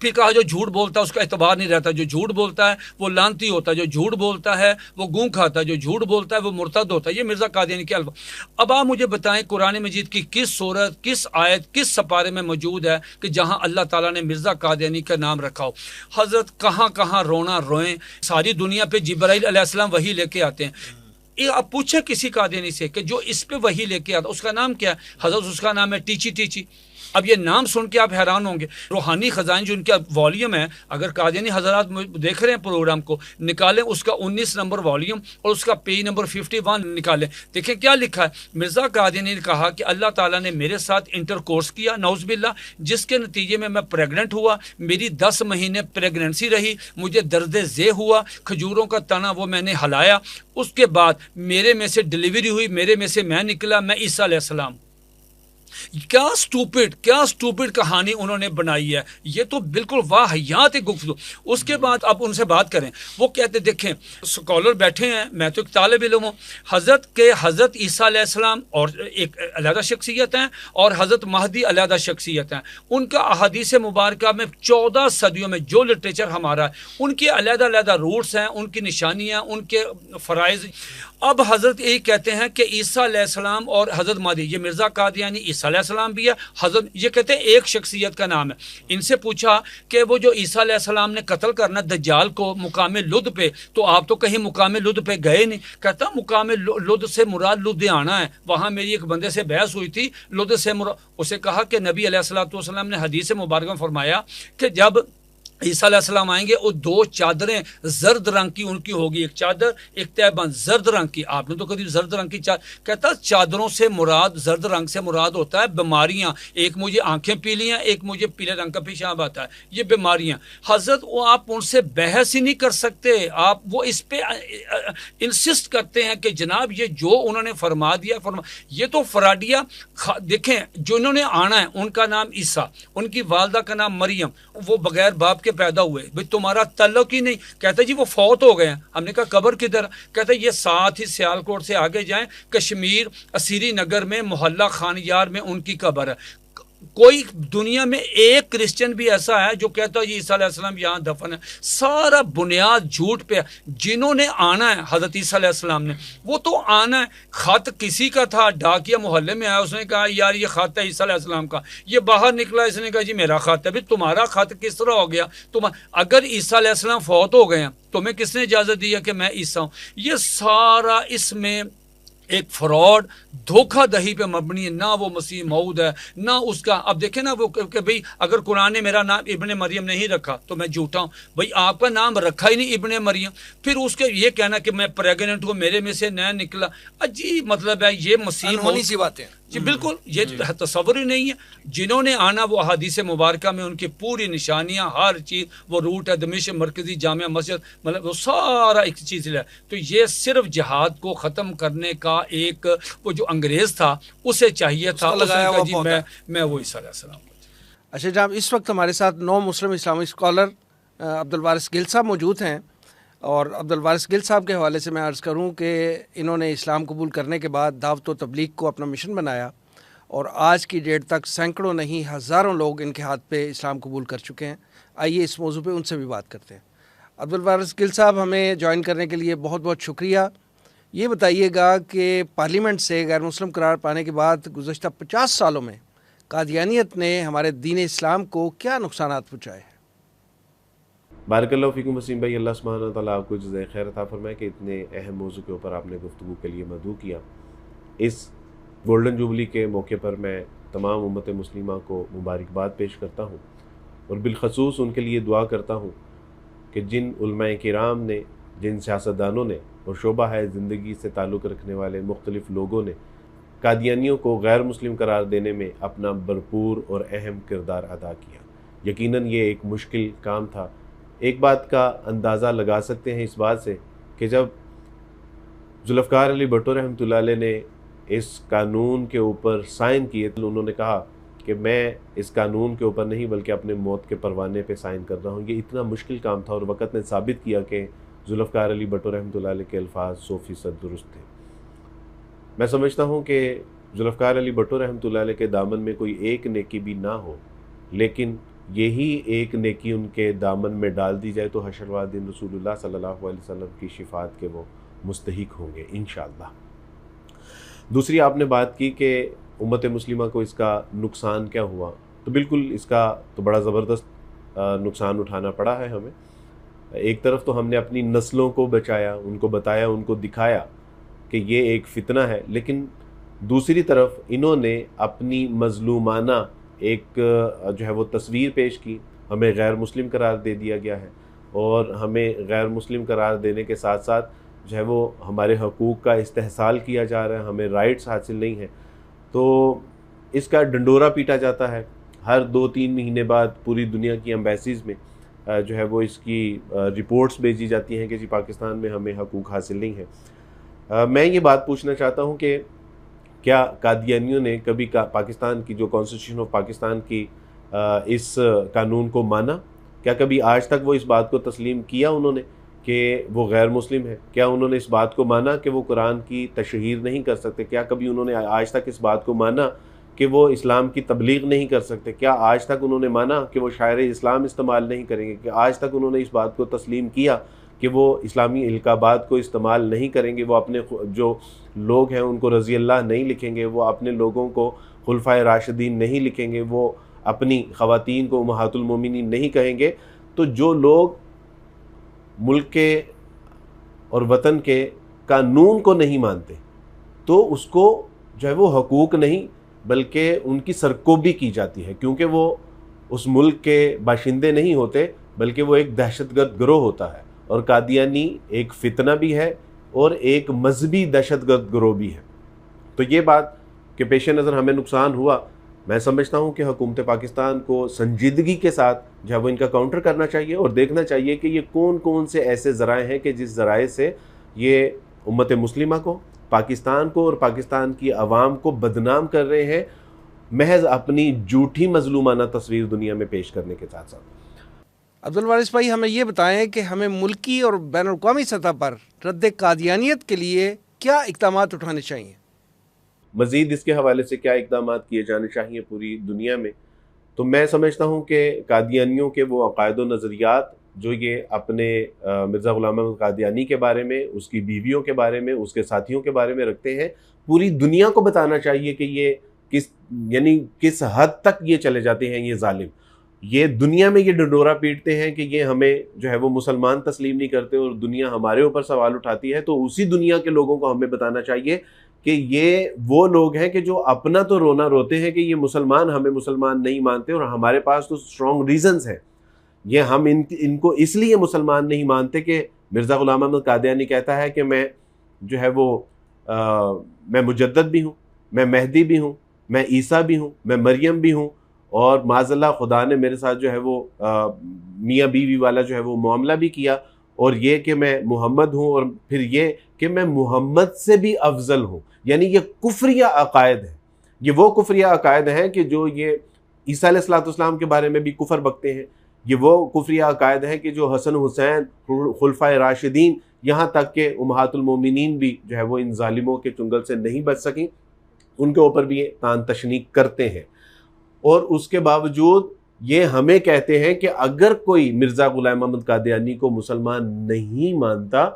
پھر کہا جو جھوٹ بولتا ہے اس کا اعتبار نہیں رہتا، جو جھوٹ بولتا ہے وہ لعنتی ہوتا ہے، جو جھوٹ بولتا ہے وہ گوں کھاتا ہے، جو جھوٹ بولتا ہے وہ مرتد ہوتا ہے۔ یہ مرزا قادیانی کے الفاظ۔ اب آپ مجھے بتائیں قرآن مجید کی کس سورت، کس آیت، کس سپارے میں موجود ہے کہ جہاں اللہ تعالیٰ نے مرزا قادیانی کا نام رکھا ہو؟ حضرت کہاں کہاں رونا روئیں، ساری دنیا پہ جبرائیل علیہ السلام وحی لے کے آتے ہیں۔ یہ آپ پوچھیں کسی قادیانی سے کہ جو اس پہ وحی لے کے آتا اس کا نام کیا ہے؟ حضرت اس کا نام ہے ٹیچی ٹیچی۔ اب یہ نام سن کے آپ حیران ہوں گے، روحانی خزائن جو ان کا والیوم ہے، اگر قادیانی حضرات دیکھ رہے ہیں پروگرام کو، نکالیں اس کا 19 نمبر والیوم اور اس کا پیج نمبر 51 نکالیں، دیکھیں کیا لکھا ہے۔ مرزا قادیانی نے کہا کہ اللہ تعالیٰ نے میرے ساتھ انٹر کورس کیا، نعوذ باللہ، جس کے نتیجے میں پریگننٹ ہوا، میری 10 مہینے پریگننسی رہی، مجھے درد ذیل ہوا، کھجوروں کا تنا وہ میں نے ہلایا، اس کے بعد میرے میں سے ڈلیوری ہوئی، میرے میں سے میں نکلا، میں عیسیٰ علیہ السلام۔ کیا سٹوپڈ کہانی انہوں نے بنائی ہے، یہ تو بالکل واہیات گفتگو۔ اس کے بعد آپ ان سے بات کریں، وہ کہتے دیکھیں سکولر بیٹھے ہیں، میں تو ایک طالب علم ہوں، حضرت عیسیٰ علیہ السلام اور ایک علیحدہ شخصیت ہیں اور حضرت مہدی علیحدہ شخصیت ہیں، ان کا احادیث مبارکہ میں 14 صدیوں میں جو لٹریچر ہمارا ہے ان کے علیحدہ علیحدہ روٹس ہیں، ان کی نشانیاں، ان کے فرائض۔ اب حضرت یہی کہتے ہیں کہ عیسیٰ علیہ السلام اور حضرت مہدی، یہ مرزا قادیانی عیسیٰ علیہ السلام بھی ہے، حضرت یہ کہتے ہیں ایک شخصیت کا نام ہے۔ ان سے پوچھا کہ وہ جو عیسیٰ علیہ السلام نے قتل کرنا دجال کو مقام لد پہ، تو آپ تو کہیں مقام لد پہ گئے نہیں۔ کہتا مقام لد سے مراد لدھیانہ ہے، وہاں میری ایک بندے سے بحث ہوئی تھی، لد سے مراد، اسے کہا کہ نبی علیہ الصلوۃ والسلام نے حدیث مبارکہ میں فرمایا کہ جب عیسیٰ علیہ السلام آئیں گے وہ 2 چادریں زرد رنگ کی ان کی ہوگی، ایک چادر ایک تہبند زرد رنگ کی۔ آپ نے تو کبھی زرد رنگ کی کہتا چادروں سے مراد، زرد رنگ سے مراد ہوتا ہے بیماریاں، ایک مجھے آنکھیں پیلی ہیں، ایک مجھے پیلے رنگ کا پیشاب آتا ہے، یہ بیماریاں۔ حضرت وہ آپ ان سے بحث ہی نہیں کر سکتے، آپ وہ اس پہ انسسٹ کرتے ہیں کہ جناب یہ جو انہوں نے فرما دیا یہ تو فراڈیا۔ دیکھیں جو انہوں نے آنا ہے ان کا نام عیسیٰ، ان کی والدہ کا نام مریم، وہ بغیر باپ کے پیدا ہوئے، بھئی تمہارا تعلق ہی نہیں۔ کہتا جی وہ فوت ہو گئے ہیں۔ ہم نے کہا قبر کدھر؟ کہتا یہ ساتھ ہی سیالکوٹ سے آگے جائیں، کشمیر اسیری نگر میں محلہ خان یار میں ان کی قبر ہے۔ کوئی دنیا میں ایک کرسچن بھی ایسا ہے جو کہتا ہے یہ عیسیٰ علیہ السلام یہاں دفن ہے؟ سارا بنیاد جھوٹ پہ۔ جنہوں نے آنا ہے حضرت عیسیٰ علیہ السلام نے، وہ تو آنا ہے۔ خط کسی کا تھا، ڈاکیا محلے میں آیا، اس نے کہا یار یہ خط ہے عیسیٰ علیہ السلام کا، یہ باہر نکلا، اس نے کہا جی میرا خط ہے۔ بھی تمہارا خط کس طرح ہو گیا؟ اگر عیسیٰ علیہ السلام فوت ہو گئے ہیں تمہیں کس نے اجازت دی ہے کہ میں عیسیٰ ہوں؟ یہ سارا اس میں ایک فراڈ، دھوکہ دہی پہ مبنی ہے، نہ وہ مسیح موعود ہے نہ اس کا۔ اب دیکھیں نا وہ کہ بھئی اگر قرآن نے میرا نام ابن مریم نہیں رکھا تو میں جھوٹا ہوں۔ بھئی آپ کا نام رکھا ہی نہیں ابن مریم، پھر اس کے یہ کہنا کہ میں پریگننٹ ہوں، میرے میں سے نیا نکلا، عجیب مطلب ہے یہ مسیح ہونی سی باتیں جی بالکل، یہ تصور ہی نہیں ہے۔ جنہوں نے آنا وہ احادیث مبارکہ میں ان کی پوری نشانیاں، ہر چیز، وہ روٹ ہے دمشق مرکزی جامع مسجد، مطلب وہ سارا ایک چیز ہے۔ تو یہ صرف جہاد کو ختم کرنے کا ایک وہ جو انگریز تھا اسے چاہیے تھا، اس نے کہا جی میں وہ عیسیٰ علیہ السلام۔ اچھا جناب، اس وقت ہمارے ساتھ 9 مسلم اسلامی اسکالر عبدالوارث گل صاحب موجود ہیں، اور عبدالوارث گل صاحب کے حوالے سے میں عرض کروں کہ انہوں نے اسلام قبول کرنے کے بعد دعوت و تبلیغ کو اپنا مشن بنایا، اور آج کی ڈیٹ تک سینکڑوں نہیں ہزاروں لوگ ان کے ہاتھ پہ اسلام قبول کر چکے ہیں۔ آئیے اس موضوع پہ ان سے بھی بات کرتے ہیں۔ عبدالوارث گل صاحب، ہمیں جوائن کرنے کے لیے بہت بہت شکریہ۔ یہ بتائیے گا کہ پارلیمنٹ سے غیر مسلم قرار پانے کے بعد گزشتہ 50 سالوں میں قادیانیت نے ہمارے دین اسلام کو کیا نقصانات پہنچائے ہیں؟ بارک اللہ فیکم وسیم بھائی، اللہ سبحانہ تعالیٰ آپ کو جزائے خیر عطا فرمائے کہ اتنے اہم موضوع کے اوپر آپ نے گفتگو کے لیے مدعو کیا۔ اس گولڈن جوبلی کے موقع پر میں تمام امت مسلمہ کو مبارکباد پیش کرتا ہوں، اور بالخصوص ان کے لیے دعا کرتا ہوں کہ جن علماء کرام نے، جن سیاستدانوں نے اور شعبہ ہے زندگی سے تعلق رکھنے والے مختلف لوگوں نے قادیانیوں کو غیر مسلم قرار دینے میں اپنا بھرپور اور اہم کردار ادا کیا۔ یقیناً یہ ایک مشکل کام تھا، ایک بات کا اندازہ لگا سکتے ہیں اس بات سے کہ جب ذوالفقار علی بھٹو رحمۃ اللہ علیہ نے اس قانون کے اوپر سائن کیے تو انہوں نے کہا کہ میں اس قانون کے اوپر نہیں بلکہ اپنے موت کے پروانے پہ سائن کر رہا ہوں. یہ اتنا مشکل کام تھا اور وقت نے ثابت کیا کہ ذوالفقار علی بھٹو رحمۃ اللہ علیہ کے الفاظ 100% درست تھے. میں سمجھتا ہوں کہ ذوالفقار علی بھٹو رحمۃ اللہ علیہ کے دامن میں کوئی ایک نیکی بھی نہ ہو، لیکن یہی ایک نیکی ان کے دامن میں ڈال دی جائے تو حشر والا دن رسول اللہ صلی اللہ علیہ وسلم کی شفاعت کے وہ مستحق ہوں گے انشاءاللہ. دوسری آپ نے بات کی کہ امت مسلمہ کو اس کا نقصان کیا ہوا، تو بالکل اس کا تو بڑا زبردست نقصان اٹھانا پڑا ہے ہمیں. ایک طرف تو ہم نے اپنی نسلوں کو بچایا، ان کو بتایا، ان کو دکھایا کہ یہ ایک فتنہ ہے، لیکن دوسری طرف انہوں نے اپنی مظلومانہ ایک جو ہے وہ تصویر پیش کی. ہمیں غیر مسلم قرار دے دیا گیا ہے اور ہمیں غیر مسلم قرار دینے کے ساتھ ساتھ جو ہے وہ ہمارے حقوق کا استحصال کیا جا رہا ہے، ہمیں رائٹس حاصل نہیں ہیں. تو اس کا ڈنڈورا پیٹا جاتا ہے ہر 2-3 مہینے بعد. پوری دنیا کی ایمبیسیز میں جو ہے وہ اس کی رپورٹس بھیجی جاتی ہیں کہ جی پاکستان میں ہمیں حقوق حاصل نہیں ہیں. میں یہ بات پوچھنا چاہتا ہوں کہ کیا قادیانیوں نے کبھی پاکستان کی جو کانسٹیٹیوشن آف پاکستان کی اس قانون کو مانا؟ کیا کبھی آج تک وہ اس بات کو تسلیم کیا انہوں نے کہ وہ غیر مسلم ہے؟ کیا انہوں نے اس بات کو مانا کہ وہ قرآن کی تشہیر نہیں کر سکتے؟ کیا کبھی انہوں نے آج تک اس بات کو مانا کہ وہ اسلام کی تبلیغ نہیں کر سکتے؟ کیا آج تک انہوں نے مانا کہ وہ شاعر اسلام استعمال نہیں کریں گے؟ کہ آج تک انہوں نے اس بات کو تسلیم کیا کہ وہ اسلامی القابات کو استعمال نہیں کریں گے؟ وہ اپنے جو لوگ ہیں ان کو رضی اللہ نہیں لکھیں گے، وہ اپنے لوگوں کو خلفائے راشدین نہیں لکھیں گے، وہ اپنی خواتین کو امہات المومنین نہیں کہیں گے؟ تو جو لوگ ملک کے اور وطن کے قانون کو نہیں مانتے تو اس کو جو ہے وہ حقوق نہیں بلکہ ان کی سرکوبی کی جاتی ہے، کیونکہ وہ اس ملک کے باشندے نہیں ہوتے بلکہ وہ ایک دہشت گرد گروہ ہوتا ہے. اور قادیانی ایک فتنہ بھی ہے اور ایک مذہبی دہشت گرد گروہ بھی ہے. تو یہ بات کہ پیش نظر ہمیں نقصان ہوا، میں سمجھتا ہوں کہ حکومت پاکستان کو سنجیدگی کے ساتھ جو ہے وہ ان کا کاؤنٹر کرنا چاہیے اور دیکھنا چاہیے کہ یہ کون کون سے ایسے ذرائع ہیں کہ جس ذرائع سے یہ امت مسلمہ کو، پاکستان کو اور پاکستان کی عوام کو بدنام کر رہے ہیں، محض اپنی جھوٹی مظلومانہ تصویر دنیا میں پیش کرنے کے ساتھ ساتھ. عبدالوارث بھائی ہمیں یہ بتائیں کہ ہمیں ملکی اور بین الاقوامی سطح پر رد قادیانیت کے لیے کیا اقدامات اٹھانے چاہیے؟ مزید اس کے حوالے سے کیا اقدامات کیے جانے چاہیے پوری دنیا میں؟ تو میں سمجھتا ہوں کہ قادیانیوں کے وہ عقائد و نظریات جو یہ اپنے مرزا غلام احمد قادیانی کے بارے میں، اس کی بیویوں کے بارے میں، اس کے ساتھیوں کے بارے میں رکھتے ہیں، پوری دنیا کو بتانا چاہیے کہ یہ کس حد تک یہ چلے جاتے ہیں یہ ظالم. یہ دنیا میں یہ ڈنڈورا پیٹتے ہیں کہ یہ ہمیں جو ہے وہ مسلمان تسلیم نہیں کرتے اور دنیا ہمارے اوپر سوال اٹھاتی ہے. تو اسی دنیا کے لوگوں کو ہمیں بتانا چاہیے کہ یہ وہ لوگ ہیں کہ جو اپنا تو رونا روتے ہیں کہ یہ مسلمان ہمیں مسلمان نہیں مانتے اور ہمارے پاس تو اسٹرانگ ریزنز ہیں. یہ ہم ان کو اس لیے مسلمان نہیں مانتے کہ مرزا غلام احمد قادیانی کہتا ہے کہ میں جو ہے وہ میں مجدد بھی ہوں، میں مہدی بھی ہوں، میں عیسیٰ بھی ہوں، میں مریم بھی ہوں، اور معاذ اللہ خدا نے میرے ساتھ جو ہے وہ میاں بیوی والا جو ہے وہ معاملہ بھی کیا، اور یہ کہ میں محمد ہوں، اور پھر یہ کہ میں محمد سے بھی افضل ہوں. یعنی یہ کفریہ عقائد ہیں. یہ وہ کفریہ عقائد ہیں کہ جو یہ عیسیٰ علیہ الصلوۃ والسلام کے بارے میں بھی کفر بکتے ہیں. یہ وہ کفریہ عقائد ہیں کہ جو حسن حسین، خلفائے راشدین، یہاں تک کہ امہات المومنین بھی جو ہے وہ ان ظالموں کے چنگل سے نہیں بچ سکیں، ان کے اوپر بھی یہ تان تشنیع کرتے ہیں. اور اس کے باوجود یہ ہمیں کہتے ہیں کہ اگر کوئی مرزا غلام احمد قادیانی کو مسلمان نہیں مانتا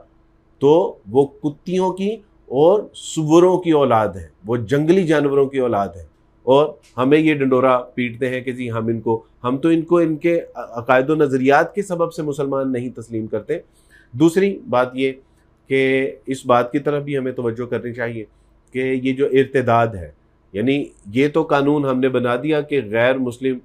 تو وہ کتیوں کی اور سوروں کی اولاد ہے، وہ جنگلی جانوروں کی اولاد ہے. اور ہمیں یہ ڈنڈورا پیٹتے ہیں کہ جی ہم تو ان کو ان کے عقائد و نظریات کے سبب سے مسلمان نہیں تسلیم کرتے. دوسری بات یہ کہ اس بات کی طرف بھی ہمیں توجہ کرنی چاہیے کہ یہ جو ارتداد ہے، یعنی یہ تو قانون ہم نے بنا دیا کہ غیر مسلم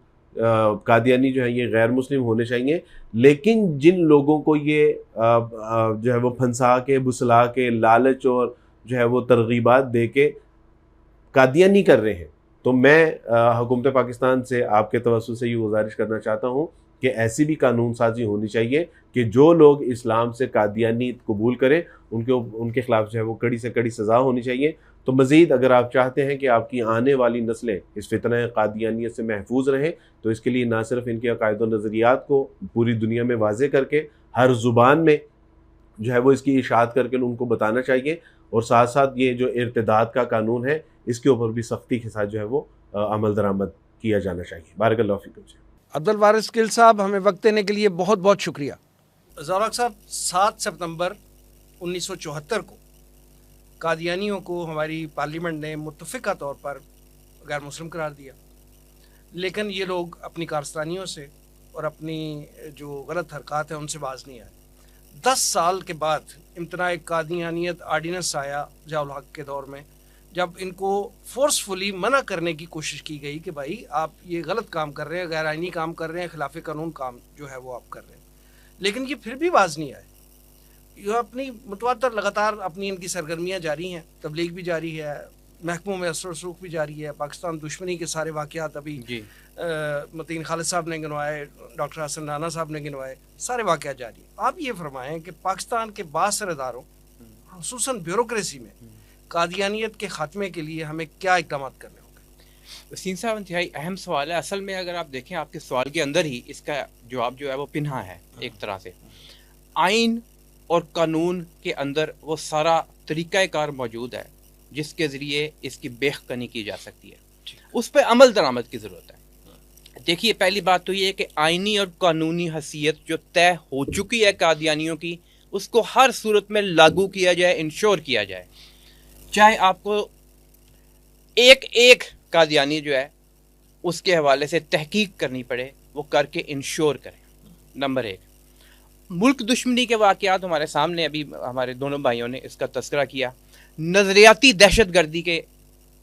قادیانی جو ہے یہ غیر مسلم ہونے چاہیے، لیکن جن لوگوں کو یہ جو ہے وہ پھنسا کے، بسلا کے، لالچ اور جو ہے وہ ترغیبات دے کے قادیانی کر رہے ہیں، تو میں حکومت پاکستان سے آپ کے توسط سے یہ گزارش کرنا چاہتا ہوں کہ ایسی بھی قانون سازی ہونی چاہیے کہ جو لوگ اسلام سے قادیانیت قبول کریں ان کے خلاف جو ہے وہ کڑی سے کڑی سزا ہونی چاہیے. تو مزید اگر آپ چاہتے ہیں کہ آپ کی آنے والی نسلیں اس فتنہ قادیانیت سے محفوظ رہیں تو اس کے لیے نہ صرف ان کے عقائد و نظریات کو پوری دنیا میں واضح کر کے ہر زبان میں جو ہے وہ اس کی اشاعت کر کے ان کو بتانا چاہیے, اور ساتھ ساتھ یہ جو ارتداد کا قانون ہے اس کے اوپر بھی سختی کے ساتھ جو ہے وہ عمل درآمد کیا جانا چاہیے. بارک اللہ فیکم. عبد الوارث گل صاحب, ہمیں وقت دینے کے لیے بہت بہت شکریہ. زوراق صاحب, 7 سپتمبر 1974 کو قادیانیوں کو ہماری پارلیمنٹ نے متفقہ طور پر غیر مسلم قرار دیا, لیکن یہ لوگ اپنی کارستانیوں سے اور اپنی جو غلط حرکات ہیں ان سے باز نہیں آئے. 10 سال کے بعد امتناع قادیانیت آرڈیننس آیا ضیاء الحق کے دور میں, جب ان کو فورسفلی منع کرنے کی کوشش کی گئی کہ بھائی آپ یہ غلط کام کر رہے ہیں, غیر آئینی کام کر رہے ہیں, خلاف قانون کام جو ہے وہ آپ کر رہے ہیں, لیکن یہ پھر بھی باز نہیں آئے. یہ اپنی متواتر لگاتار اپنی ان کی سرگرمیاں جاری ہیں, تبلیغ بھی جاری ہے, محکموں میں اثر و رسوخ بھی جاری ہے. پاکستان دشمنی کے سارے واقعات ابھی متین خالد صاحب نے گنوائے, ڈاکٹر حسن رانا صاحب نے گنوائے, سارے واقعات جاری ہیں. آپ یہ فرمائیں کہ پاکستان کے بااثر اداروں خصوصاً بیوروکریسی میں قادیانیت کے خاتمے کے لیے ہمیں کیا اقدامات کرنے ہوں گے؟ وسیم صاحب انتہائی اہم سوال ہے. اصل میں اگر آپ دیکھیں آپ کے سوال کے اندر ہی اس کا جواب جو ہے وہ پنہا ہے. ایک طرح سے آئین اور قانون کے اندر وہ سارا طریقہ کار موجود ہے جس کے ذریعے اس کی بےخکنی کی جا سکتی ہے. اس پہ عمل درآمد کی ضرورت ہے. دیکھیے, پہلی بات تو یہ ہے کہ آئینی اور قانونی حیثیت جو طے ہو چکی ہے قادیانیوں کی, اس کو ہر صورت میں لاگو کیا جائے, انشور کیا جائے. چاہے آپ کو ایک قادیانی جو ہے اس کے حوالے سے تحقیق کرنی پڑے, وہ کر کے انشور کریں. نمبر 1, ملک دشمنی کے واقعات ہمارے سامنے, ابھی ہمارے دونوں بھائیوں نے اس کا تذکرہ کیا. نظریاتی دہشت گردی کے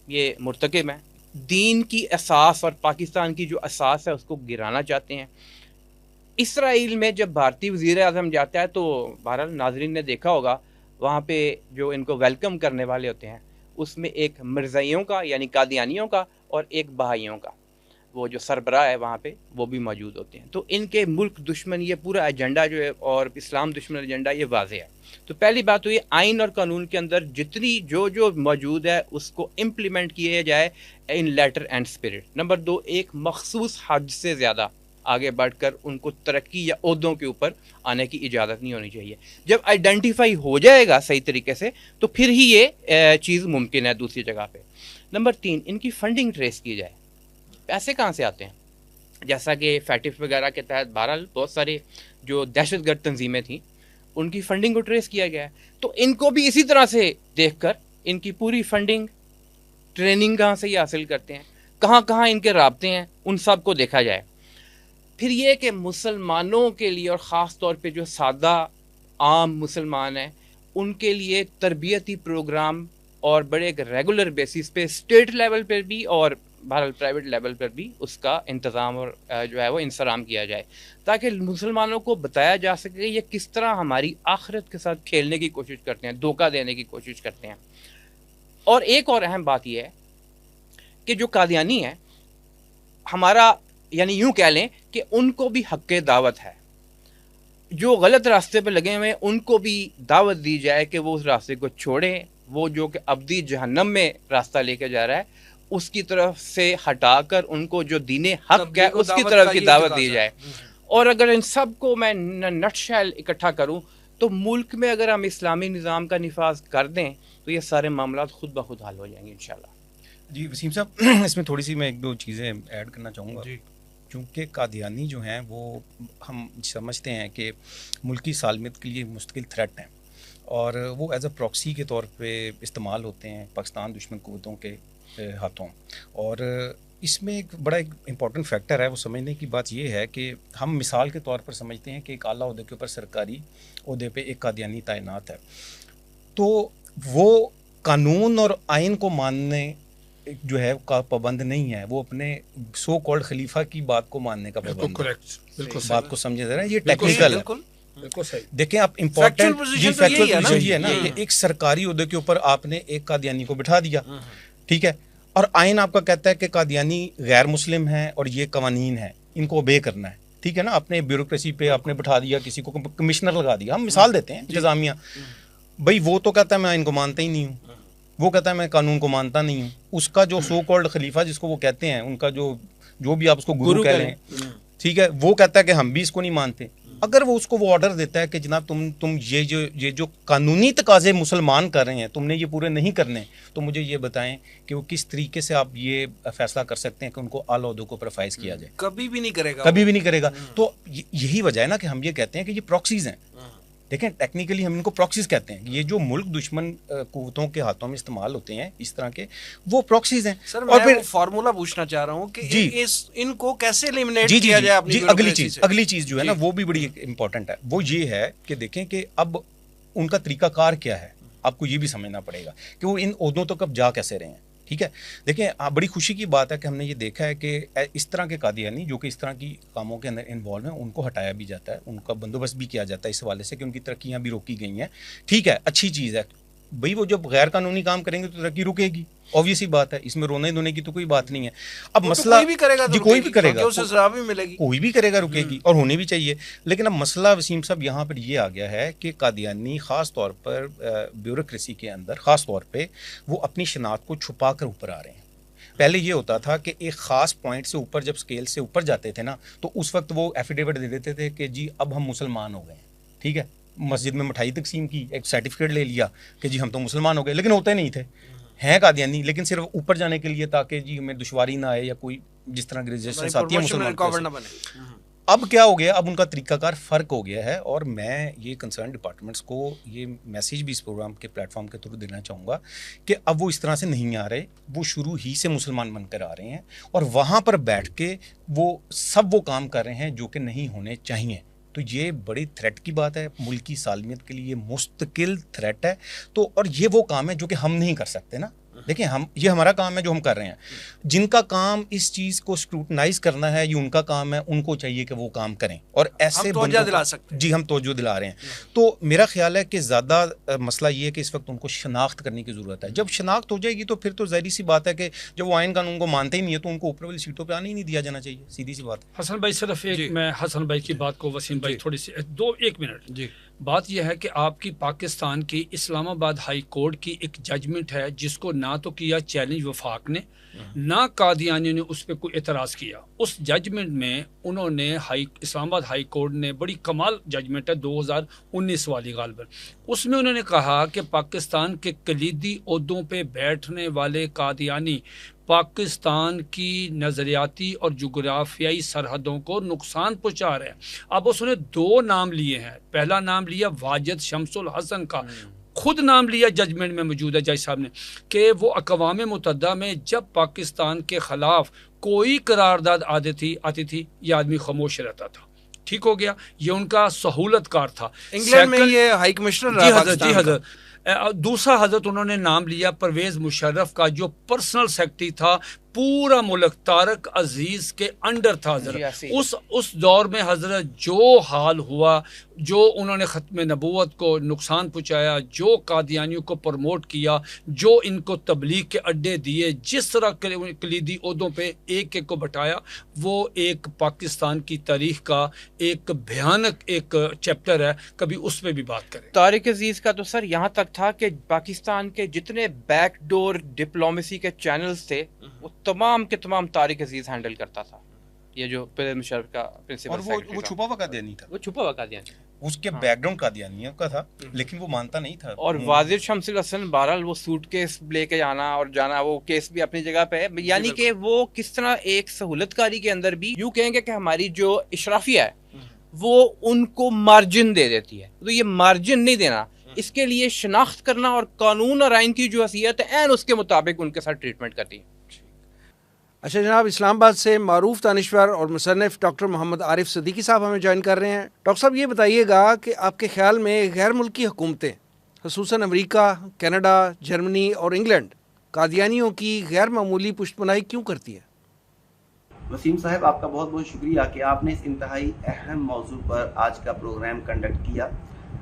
یہ مرتکب ہیں, دین کی اساس اور پاکستان کی جو اساس ہے اس کو گرانا چاہتے ہیں. اسرائیل میں جب بھارتی وزیر اعظم جاتا ہے تو بہرحال ناظرین نے دیکھا ہوگا وہاں پہ جو ان کو ویلکم کرنے والے ہوتے ہیں اس میں ایک مرزائیوں کا یعنی قادیانیوں کا اور ایک بہائیوں کا وہ جو سربراہ ہے وہاں پہ وہ بھی موجود ہوتے ہیں. تو ان کے ملک دشمن یہ پورا ایجنڈا جو ہے اور اسلام دشمن ایجنڈا یہ واضح ہے. تو پہلی بات تو یہ آئین اور قانون کے اندر جتنی جو موجود ہے اس کو امپلیمنٹ کیا جائے ان لیٹر اینڈ اسپرٹ. نمبر 2, ایک مخصوص حد سے زیادہ آگے بڑھ کر ان کو ترقی یا عہدوں کے اوپر آنے کی اجازت نہیں ہونی چاہیے. جب آئیڈینٹیفائی ہو جائے گا صحیح طریقے سے تو پھر ہی یہ چیز ممکن ہے دوسری جگہ پہ. نمبر 3, ان کی فنڈنگ ٹریس کی جائے. پیسے کہاں سے آتے ہیں؟ جیسا کہ فیٹف وغیرہ کے تحت بہرحال بہت سارے جو دہشت گرد تنظیمیں تھیں ان کی فنڈنگ کو ٹریس کیا گیا ہے. تو ان کو بھی اسی طرح سے دیکھ کر ان کی پوری فنڈنگ, ٹریننگ کہاں سے یہ حاصل کرتے ہیں, کہاں کہاں ان کے رابطے ہیں, ان سب کو دیکھا جائے. پھر یہ کہ مسلمانوں کے لیے اور خاص طور پہ جو سادہ عام مسلمان ہیں ان کے لیے تربیتی پروگرام اور بڑے ایک ریگولر بیسس پہ اسٹیٹ لیول پر بھی اور بہرحال پرائیویٹ لیول پر بھی اس کا انتظام اور جو ہے وہ انصرام کیا جائے تاکہ مسلمانوں کو بتایا جا سکے یہ کس طرح ہماری آخرت کے ساتھ کھیلنے کی کوشش کرتے ہیں, دھوکہ دینے کی کوشش کرتے ہیں. اور ایک اور اہم بات یہ ہے کہ جو قادیانی ہے ہمارا یعنی یوں کہہ لیں کہ ان کو بھی حق دعوت ہے. جو غلط راستے پہ لگے ہوئے ان کو بھی دعوت دی جائے کہ وہ اس راستے کو چھوڑیں. وہ جو کہ ابدی جہنم میں راستہ لے کے جا رہا ہے اس کی طرف سے ہٹا کر ان کو جو دین حق ہے اس کی طرف کی دعوت دی جائے. اور اگر ان سب کو میں نٹ شیل اکٹھا کروں تو ملک میں اگر ہم اسلامی نظام کا نفاذ کر دیں تو یہ سارے معاملات خود بخود حل ہو جائیں گے انشاءاللہ. جی وسیم صاحب, اس میں تھوڑی سی میں 1-2 چیزیں ایڈ کرنا چاہوں گا. چونکہ قادیانی جو ہیں وہ ہم سمجھتے ہیں کہ ملکی سالمیت کے لیے مستقل تھریٹ ہیں اور وہ ایز اے پراکسی کے طور پہ استعمال ہوتے ہیں پاکستان دشمن قوتوں کے ہاتھوں. اور اس میں ایک بڑا امپورٹنٹ فیکٹر ہے وہ سمجھنے کی بات یہ ہے کہ ہم مثال کے طور پر سمجھتے ہیں کہ ایک اعلیٰ عہدے کے اوپر سرکاری عہدے پہ ایک قادیانی تعینات ہے تو وہ قانون اور آئین کو ماننے جو ہے کا پابند نہیں ہے, وہ اپنے سو کالڈ خلیفہ کی بات کو ماننے کا پابند ہے. بات کو سمجھے ذرا, یہ ٹیکنیکل ہے. دیکھیں آپ امپورٹنٹ یہ ہے نا کہ ایک سرکاری عہدے کے اوپر آپ نے ایک قادیانی کو بٹھا دیا, ٹھیک ہے, اور آئین آپ کا کہتا ہے کہ قادیانی غیر مسلم ہیں اور یہ قوانین ہیں ان کو اوبے کرنا ہے. ٹھیک ہے نا, اپنے بیوروکریسی پہ آپ نے بٹھا دیا, کسی کو کمشنر لگا دیا. ہم مثال دیتے ہیں انتظامیہ, بھائی وہ تو کہتا ہے میں ان کو مانتا ہی نہیں ہوں, وہ کہتا ہے میں قانون کو مانتا نہیں ہوں. اس کا جو سو کالڈ خلیفہ جس کو وہ کہتے ہیں, ان کا جو بھی آپ اس کو گرو کہہ لیں, ٹھیک ہے, وہ کہتا ہے کہ ہم بھی اس کو نہیں مانتے. اگر وہ اس کو وہ آرڈر دیتا ہے کہ جناب تم یہ جو قانونی تقاضے مسلمان کر رہے ہیں تم نے یہ پورے نہیں کرنے, تو مجھے یہ بتائیں کہ وہ کس طریقے سے آپ یہ فیصلہ کر سکتے ہیں کہ ان کو اعلی عہدوں کو پروفائز کیا جائے. کبھی بھی نہیں کرے گا, کبھی بھی نہیں کرے گا. تو یہی وجہ ہے نا کہ ہم یہ کہتے ہیں کہ یہ پراکسیز ہیں. دیکھیں ٹیکنیکلی ہم ان کو پراکسیز کہتے ہیں. یہ جو ملک دشمن قوتوں کے ہاتھوں میں استعمال ہوتے ہیں اس طرح کے, وہ پراکسیز ہیں. سر میں وہ فارمولا پوچھنا چاہ رہا ہوں کہ ان کو کیسے ایلیمنیٹ کیا جائے اپنی اگلی چیز جو ہے نا وہ بھی بڑی امپورٹنٹ ہے. وہ یہ ہے کہ دیکھیں کہ اب ان کا طریقہ کار کیا ہے. آپ کو یہ بھی سمجھنا پڑے گا کہ وہ ان عہدوں تک اب جا کیسے رہے ہیں. ٹھیک ہے, دیکھیں بڑی خوشی کی بات ہے کہ ہم نے یہ دیکھا ہے کہ اس طرح کے قادیانی جو کہ اس طرح کی کاموں کے اندر انوالو ہیں ان کو ہٹایا بھی جاتا ہے, ان کا بندوبست بھی کیا جاتا ہے اس حوالے سے کہ ان کی ترقیاں بھی روکی گئی ہیں. ٹھیک ہے, اچھی چیز ہے. بھئی وہ جب غیر قانونی کام کریں گے تو ترقی رکے گی, obvious ہی بات ہے, اس میں رونے دھونے کی تو کوئی بات نہیں ہے. اب مسئلہ کوئی بھی کرے گا, کوئی بھی کرے گا, اسے سزا بھی ملے گی, کوئی بھی کرے گا رکے گی, اور ہونی بھی چاہیے. لیکن اب مسئلہ وسیم صاحب یہاں پر یہ آ گیا ہے کہ قادیانی خاص طور پر بیوروکریسی کے اندر خاص طور پہ وہ اپنی شناخت کو چھپا کر اوپر آ رہے ہیں. پہلے یہ ہوتا تھا کہ ایک خاص پوائنٹ سے اوپر جب اسکیل سے اوپر جاتے تھے نا تو اس وقت وہ ایفیڈیوٹ دے دیتے تھے کہ جی اب ہم مسلمان ہو گئے ہیں. ٹھیک ہے, مسجد میں مٹھائی تقسیم کی, ایک سرٹیفکیٹ لے لیا کہ جی ہم تو مسلمان ہو گئے, لیکن ہوتے نہیں تھے, ہیں قادیانی, لیکن صرف اوپر جانے کے لیے تاکہ جی ہمیں دشواری نہ آئے یا کوئی جس طرح کی رجسٹریشن آتی ہے مسلمان. اب کیا ہو گیا, اب ان کا طریقہ کار فرق ہو گیا ہے. اور میں یہ کنسرن ڈپارٹمنٹس کو یہ میسیج بھی اس پروگرام کے پلیٹ فارم کے تھرو دینا چاہوں گا کہ اب وہ اس طرح سے نہیں آ رہے, وہ شروع ہی سے مسلمان بن کر آ رہے ہیں اور وہاں پر بیٹھ کے وہ سب وہ کام کر رہے ہیں جو کہ نہیں ہونے چاہیے. تو یہ بڑی تھریٹ کی بات ہے, ملک کی سالمیت کے لیے مستقل تھریٹ ہے. تو اور یہ وہ کام ہے جو کہ ہم نہیں کر سکتے نا. دیکھیں یہ ہمارا کام ہے جو ہم کر رہے ہیں. جن کا کام اس چیز کو اسکروٹنائز کرنا ہے یہ ان کا کام ہے, ان کو چاہیے کہ وہ کام کریں. اور ایسے توجہ دلا سکتے ہیں. جی ہم توجہ دلا رہے ہیں. تو میرا خیال ہے کہ زیادہ مسئلہ یہ ہے کہ اس وقت ان کو شناخت کرنے کی ضرورت ہے. جب شناخت ہو جائے گی تو پھر تو ظاہری سی بات ہے کہ جب وہ آئین قانون کو مانتے ہی نہیں ہے تو ان کو اوپر والی سیٹوں پہ آنے ہی نہیں دیا جانا چاہیے. سیدھی سی بات. حسن بھائی صرف ایک میں حسن بھائی کی بات کو وسیم بھائی تھوڑی سی ایک منٹ. جی بات یہ ہے کہ آپ کی پاکستان کی اسلام آباد ہائی کورٹ کی ایک ججمنٹ ہے جس کو نہ تو کیا چیلنج وفاق نے, نہ قادیانی نے اس پہ کوئی اعتراض کیا. اس ججمنٹ میں انہوں نے اسلام آباد ہائی کورٹ نے بڑی کمال ججمنٹ ہے 2019 والی غالباً, اس میں انہوں نے کہا کہ پاکستان کے کلیدی عہدوں پہ بیٹھنے والے قادیانی پاکستان کی نظریاتی اور جغرافیائی سرحدوں کو نقصان پہنچا رہے ہیں. اب اس نے 2 نام لیے ہیں. پہلا نام لیا واجد شمس الحسن کا, خود نام لیا ججمنٹ میں موجود ہے جج صاحب نے کہ وہ اقوام متحدہ میں جب پاکستان کے خلاف کوئی قرارداد آتی تھی یہ آدمی خاموش رہتا تھا. ٹھیک ہو گیا, یہ ان کا سہولت کار تھا. انگلینڈ میں یہ ہائی کمشنر رہا. جی حضرت. دوسرا حضرت انہوں نے نام لیا پرویز مشرف کا جو پرسنل سیکرٹری تھا پورا ملک طارق عزیز کے انڈر تھا حضرت. اس دور میں حضرت جو حال ہوا, جو انہوں نے ختم نبوت کو نقصان پہنچایا, جو قادیانیوں کو پروموٹ کیا, جو ان کو تبلیغ کے اڈے دیے, جس طرح کلیدی عہدوں پہ ایک کو بٹایا, وہ ایک پاکستان کی تاریخ کا ایک بھیانک ایک چیپٹر ہے. کبھی اس پہ بھی بات کریں. طارق عزیز کا تو سر یہاں تک تھا کہ پاکستان کے جتنے بیک ڈور ڈپلومیسی کے چینلز تھے وہ تمام کے تمام طارق عزیز ہینڈل کرتا تھا. یہ جو پرویز مشرف کا پرنسپل اور وہ چھپا ہوا قادیانی تھا. وہ چھپا ہوا قادیانی, اس کے بیک گراؤنڈ قادیانیوں کا تھا لیکن وہ مانتا نہیں تھا. اور واجد شمس الحسن بہرحال وہ سوٹ کیس لے کے جانا اور جانا, وہ کیس بھی اپنی جگہ پہ ہے. یعنی کہ وہ کس طرح ایک سہولت کاری کے اندر بھی یوں کہیں گے کہ ہماری جو اشرافیہ ہے وہ ان کو مارجن دے دیتی ہے. تو یہ مارجن نہیں دینا, اس کے لیے شناخت کرنا اور قانون اور آئین کی جو حیثیت ہے این اس کے مطابق ان کے ساتھ ٹریٹمنٹ کرتی ہے. اچھا جناب, اسلام آباد سے معروف دانشور اور مصنف ڈاکٹر محمد عارف صدیقی صاحب ہمیں جوائن کر رہے ہیں. ڈاکٹر صاحب یہ بتائیے گا کہ آپ کے خیال میں غیر ملکی حکومتیں خصوصاً امریکہ, کینیڈا, جرمنی اور انگلینڈ قادیانیوں کی غیر معمولی پشت پناہی کیوں کرتی ہے؟ وسیم صاحب آپ کا بہت بہت شکریہ کہ آپ نے اس انتہائی اہم موضوع پر آج کا پروگرام کنڈکٹ کیا.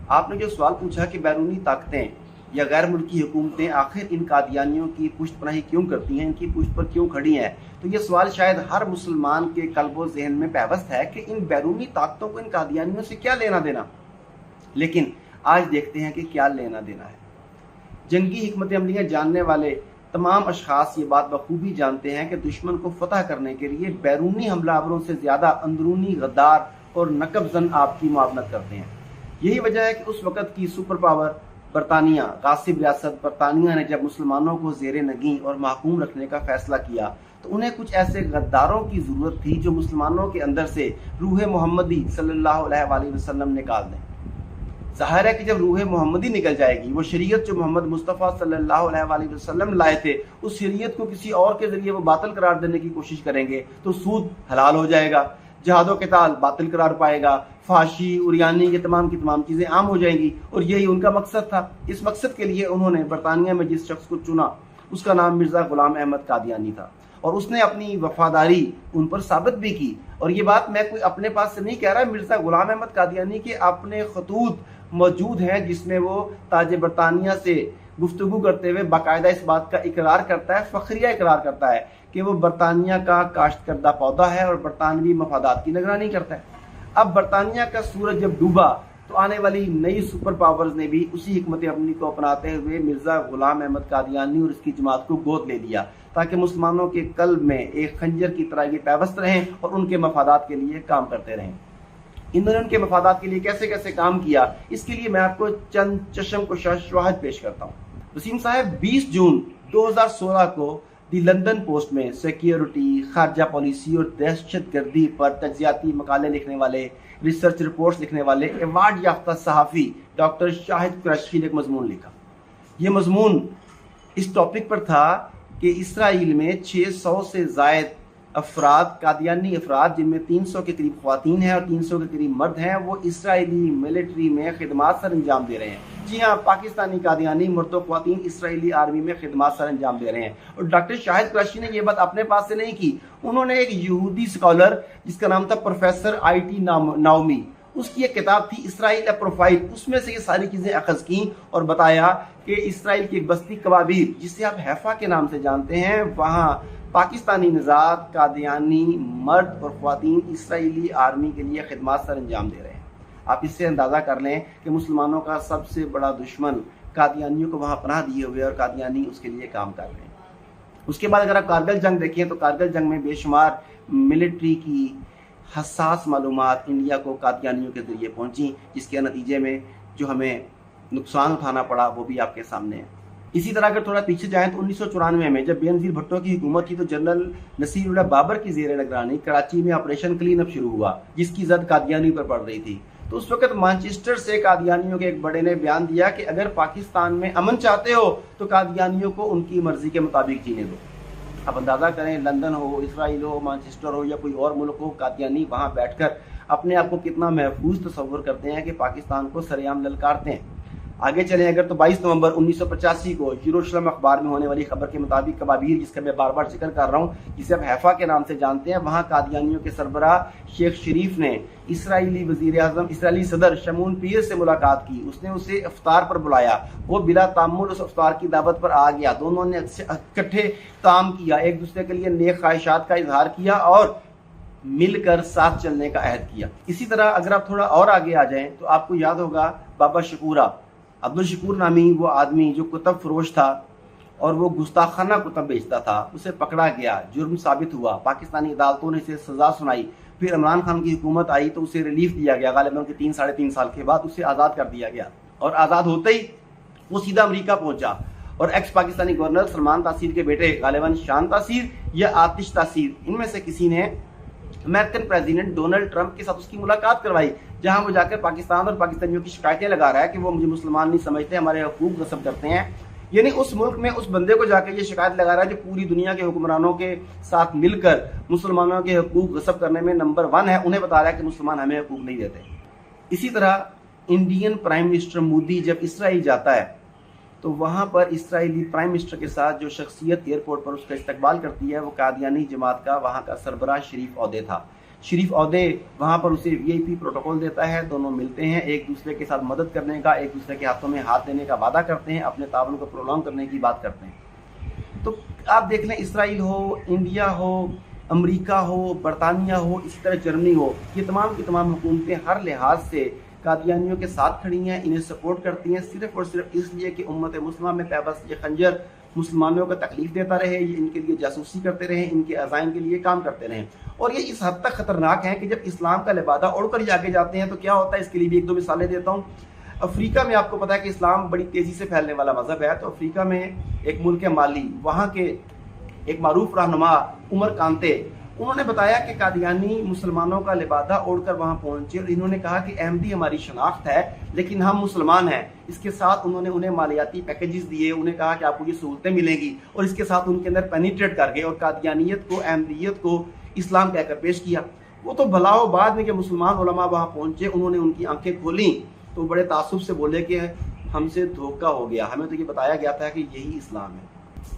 آپ نے جو سوال پوچھا کہ بیرونی طاقتیں یا غیر ملکی حکومتیں آخر ان قادیانیوں کی پشت پناہی کیوں کرتی ہیں، ان کی پشت پر کیوں کھڑی ہیں؟ تو یہ سوال شاید ہر مسلمان کے قلب و ذہن میں پیوست ہے کہ ان بیرونی طاقتوں کو ان قادیانیوں سے کیا لینا دینا. لیکن آج دیکھتے ہیں کہ کیا لینا دینا ہے. جنگی حکمت عملیاں جاننے والے تمام اشخاص یہ بات بخوبی جانتے ہیں کہ دشمن کو فتح کرنے کے لیے بیرونی حملہ آوروں سے زیادہ اندرونی غدار اور نقب زن آپ کی معاونت کرتے ہیں. یہی وجہ ہے کہ اس وقت کی سپر پاور برطانیہ، غاصب ریاست برطانیہ نے جب مسلمانوں کو زیر نگیں اور محکوم رکھنے کا فیصلہ کیا تو انہیں کچھ ایسے غداروں کی ضرورت تھی جو مسلمانوں کے اندر سے روح محمدی صلی اللہ علیہ وآلہ وسلم نکال دیں. ظاہر ہے کہ جب روح محمدی نکل جائے گی، وہ شریعت جو محمد مصطفیٰ صلی اللہ علیہ وآلہ وسلم لائے تھے، اس شریعت کو کسی اور کے ذریعے وہ باطل قرار دینے کی کوشش کریں گے تو سود حلال ہو جائے گا، جہاد و قتال باطل قرار پائے گا، فحاشی اریانی کی تمام چیزیں عام ہو جائیں گی. اور یہی ان کا مقصد تھا. اس مقصد کے لیے انہوں نے برطانیہ میں جس شخص کو چنا اس کا نام مرزا غلام احمد قادیانی تھا، اور اس نے اپنی وفاداری ان پر ثابت بھی کی. اور یہ بات میں کوئی اپنے پاس سے نہیں کہہ رہا، مرزا غلام احمد قادیانی کے اپنے خطوط موجود ہیں جس میں وہ تاج برطانیہ سے گفتگو کرتے ہوئے باقاعدہ اس بات کا اقرار کرتا ہے، فخریہ اقرار کرتا ہے کہ وہ برطانیہ کا کاشت کردہ پودا ہے اور برطانوی مفادات کی نگرانی کرتا ہے. اب برطانیہ کا سورج جب ڈوبا تو آنے والی نئی سپر پاورز نے بھی اسی حکمت عملی کو اپناتے ہوئے مرزا غلام احمد قادیانی اور اس کی جماعت کو گود لے لیا تاکہ مسلمانوں کے قلب میں ایک خنجر کی طرح یہ پیوست رہیں اور ان کے مفادات کے لیے کام کرتے رہیں. انہوں نے ان کے مفادات کے لیے کیسے کیسے کام کیا، اس کے لیے میں آپ کو چند چشم کشا شواہد پیش کرتا ہوں. وسیم صاحب 20 جون 2016 کو دی لندن پوسٹ میں سیکیورٹی، خارجہ پالیسی اور دہشت گردی پر تجزیاتی مقالے لکھنے والے، ریسرچ رپورٹس لکھنے والے ایوارڈ یافتہ صحافی ڈاکٹر شاہد قریشی نے ایک مضمون لکھا. یہ مضمون اس ٹاپک پر تھا کہ اسرائیل میں 600 سے زائد افراد، قادیانی افراد جن میں 300 کے قریب خواتین ہیں اور 300 کے قریب مرد ہیں، وہ اسرائیلی ملٹری میں خدمات سر انجام دے رہے ہیں. جی ہاں، پاکستانی قادیانی مرد و خواتین اسرائیلی آرمی میں خدمات سر انجام دے رہے ہیں. اور ڈاکٹر شاہد قریشی نے یہ بات اپنے پاس سے نہیں کی، انہوں نے ایک یہودی اسکالر جس کا نام تھا پروفیسر آئی ٹی ناؤمی، اس کی ایک کتاب تھی اسرائیل اے پروفائل، اس میں سے یہ ساری چیزیں اخذ کیں اور بتایا کہ اسرائیل کی ایک بستی کبابیر جسے آپ حیفا کے نام سے جانتے ہیں، وہاں پاکستانی نژاد قادیانی مرد اور خواتین اسرائیلی آرمی کے لیے خدمات سر انجام دے رہے ہیں. آپ اس سے اندازہ کر لیں کہ مسلمانوں کا سب سے بڑا دشمن قادیانیوں کو وہاں پناہ دیے ہوئے اور قادیانی اس کے لیے کام کر رہے ہیں. اس کے بعد اگر آپ کارگل جنگ دیکھیں تو کارگل جنگ میں بے شمار ملٹری کی حساس معلومات انڈیا کو قادیانیوں کے ذریعے پہنچیں، جس کے نتیجے میں جو ہمیں نقصان اٹھانا پڑا وہ بھی آپ کے سامنے ہے. اسی طرح اگر تھوڑا پیچھے جائیں تو 1994 میں جب بے نظیر بھٹو کی حکومت تھی تو جنرل نصیر اللہ بابر کی زیر نگرانی کراچی میں آپریشن کلین اپ شروع ہوا جس کی زد قادیانی پر پڑ رہی تھی. تو اس وقت مانچسٹر سے قادیانیوں کے ایک بڑے نے بیان دیا کہ اگر پاکستان میں امن چاہتے ہو تو قادیانیوں کو ان کی مرضی کے مطابق جینے دو. اب اندازہ کریں، لندن ہو، اسرائیل ہو، مانچسٹر ہو یا کوئی اور ملک ہو، قادیانی وہاں بیٹھ کر اپنے آپ کو کتنا محفوظ تصور کرتے ہیں کہ پاکستان کو سر عام للکارتے ہیں. آگے چلیں اگر تو 22 نومبر 1985 کو یروشلم اخبار میں ہونے والی خبر کے مطابق کبابیر، جس کا میں بار بار ذکر کر رہا ہوں، جسے اب حیفا کے نام سے جانتے ہیں، وہاں قادیانیوں کے سربراہ شیخ شریف نے اسرائیلی وزیر اعظم، اسرائیلی صدر شمون پیرس سے ملاقات کی. اس نے اسے افطار پر بلایا، وہ بلا تعمل اس افطار کی دعوت پر آ گیا. دونوں نے اکٹھے کام کیا، ایک دوسرے کے لیے نیک خواہشات کا اظہار کیا اور مل کر ساتھ چلنے کا عہد کیا. اسی طرح اگر آپ تھوڑا اور آگے آ جائیں تو آپ کو یاد ہوگا بابا شکورہ، عبدالشکور نامی وہ آدمی جو کتب فروش تھا اور وہ گستاخانہ کتب بیچتا تھا، اسے پکڑا گیا، جرم ثابت ہوا، پاکستانی عدالتوں نے اسے سزا سنائی. پھر عمران خان کی حکومت آئی تو اسے ریلیف دیا گیا، غالباً 3-3.5 سال کے بعد اسے آزاد کر دیا گیا. اور آزاد ہوتے ہی وہ سیدھا امریکہ پہنچا اور ایکس پاکستانی گورنر سلمان تاثیر کے بیٹے غالباً شان تاثیر یا آتش تاثیر، ان میں سے کسی نے امریکن پریزیڈنٹ ڈونلڈ ٹرمپ کے ساتھ اس کی ملاقات کروائی، جہاں وہ جا کر پاکستان اور پاکستانیوں کی شکایتیں لگا رہا ہے کہ وہ مجھے مسلمان نہیں سمجھتے، ہمارے حقوق غصب کرتے ہیں. یعنی اس ملک میں اس بندے کو جا کے یہ شکایت لگا رہا ہے جو پوری دنیا کے حکمرانوں کے ساتھ مل کر مسلمانوں کے حقوق غصب کرنے میں نمبر 1 ہے، انہیں بتا رہا ہے کہ مسلمان ہمیں حقوق نہیں دیتے. اسی طرح انڈین پرائم منسٹر مودی جب اسرائیل جاتا ہے تو وہاں پر اسرائیلی پرائم منسٹر کے ساتھ جو شخصیت ایئرپورٹ پر اس کا استقبال کرتی ہے وہ قادیانی جماعت کا وہاں کا سربراہ شریف عہدے تھا. شریف عہدے وہاں پر اسے VIP پروٹوکول دیتا ہے, دونوں ملتے ہیں, ایک دوسرے کے ساتھ مدد کرنے کا, ایک دوسرے کے ہاتھوں میں ہاتھ دینے کا وعدہ کرتے ہیں, اپنے تعاون کو پرولونگ کرنے کی بات کرتے ہیں. تو آپ دیکھ لیں, اسرائیل ہو, انڈیا ہو, امریکہ ہو, برطانیہ ہو, اسی طرح جرمنی ہو, یہ تمام کی تمام حکومتیں ہر لحاظ سے قادیانیوں کے ساتھ کھڑی ہیں, انہیں سپورٹ کرتی ہیں, صرف اور صرف اس لیے کہ امت مسلمہ میں پیوست یہ خنجر مسلمانوں کو تکلیف دیتا رہے, یہ ان کے لیے جاسوسی کرتے رہیں, ان کے عزائم کے لیے کام کرتے رہیں. اور یہ اس حد تک خطرناک ہیں کہ جب اسلام کا لبادہ اوڑھ کر یہ آگے جاتے ہیں تو کیا ہوتا ہے, اس کے لیے بھی ایک دو مثالیں دیتا ہوں. افریقہ میں آپ کو پتا ہے کہ اسلام بڑی تیزی سے پھیلنے والا مذہب ہے, تو افریقہ میں ایک ملک ہے مالی, وہاں کے ایک معروف رہنما عمر کانتے, انہوں نے بتایا کہ قادیانی مسلمانوں کا لبادہ اوڑھ کر وہاں پہنچے, اور انہوں نے کہا کہ احمدی ہماری شناخت ہے لیکن ہم مسلمان ہیں. اس کے ساتھ انہوں نے انہیں مالیاتی پیکیجز دیے, انہیں کہا کہ آپ کو یہ سہولتیں ملیں گی, اور اس کے ساتھ ان کے اندر پینیٹریٹ کر گئے اور قادیانیت کو, احمدیت کو اسلام کہہ کر پیش کیا. وہ تو بھلاؤ بعد میں کہ مسلمان علماء وہاں پہنچے, انہوں نے ان کی آنکھیں کھولیں تو بڑے تعصب سے بولے کہ ہم سے دھوکہ ہو گیا, ہمیں تو یہ بتایا گیا تھا کہ یہی اسلام ہے.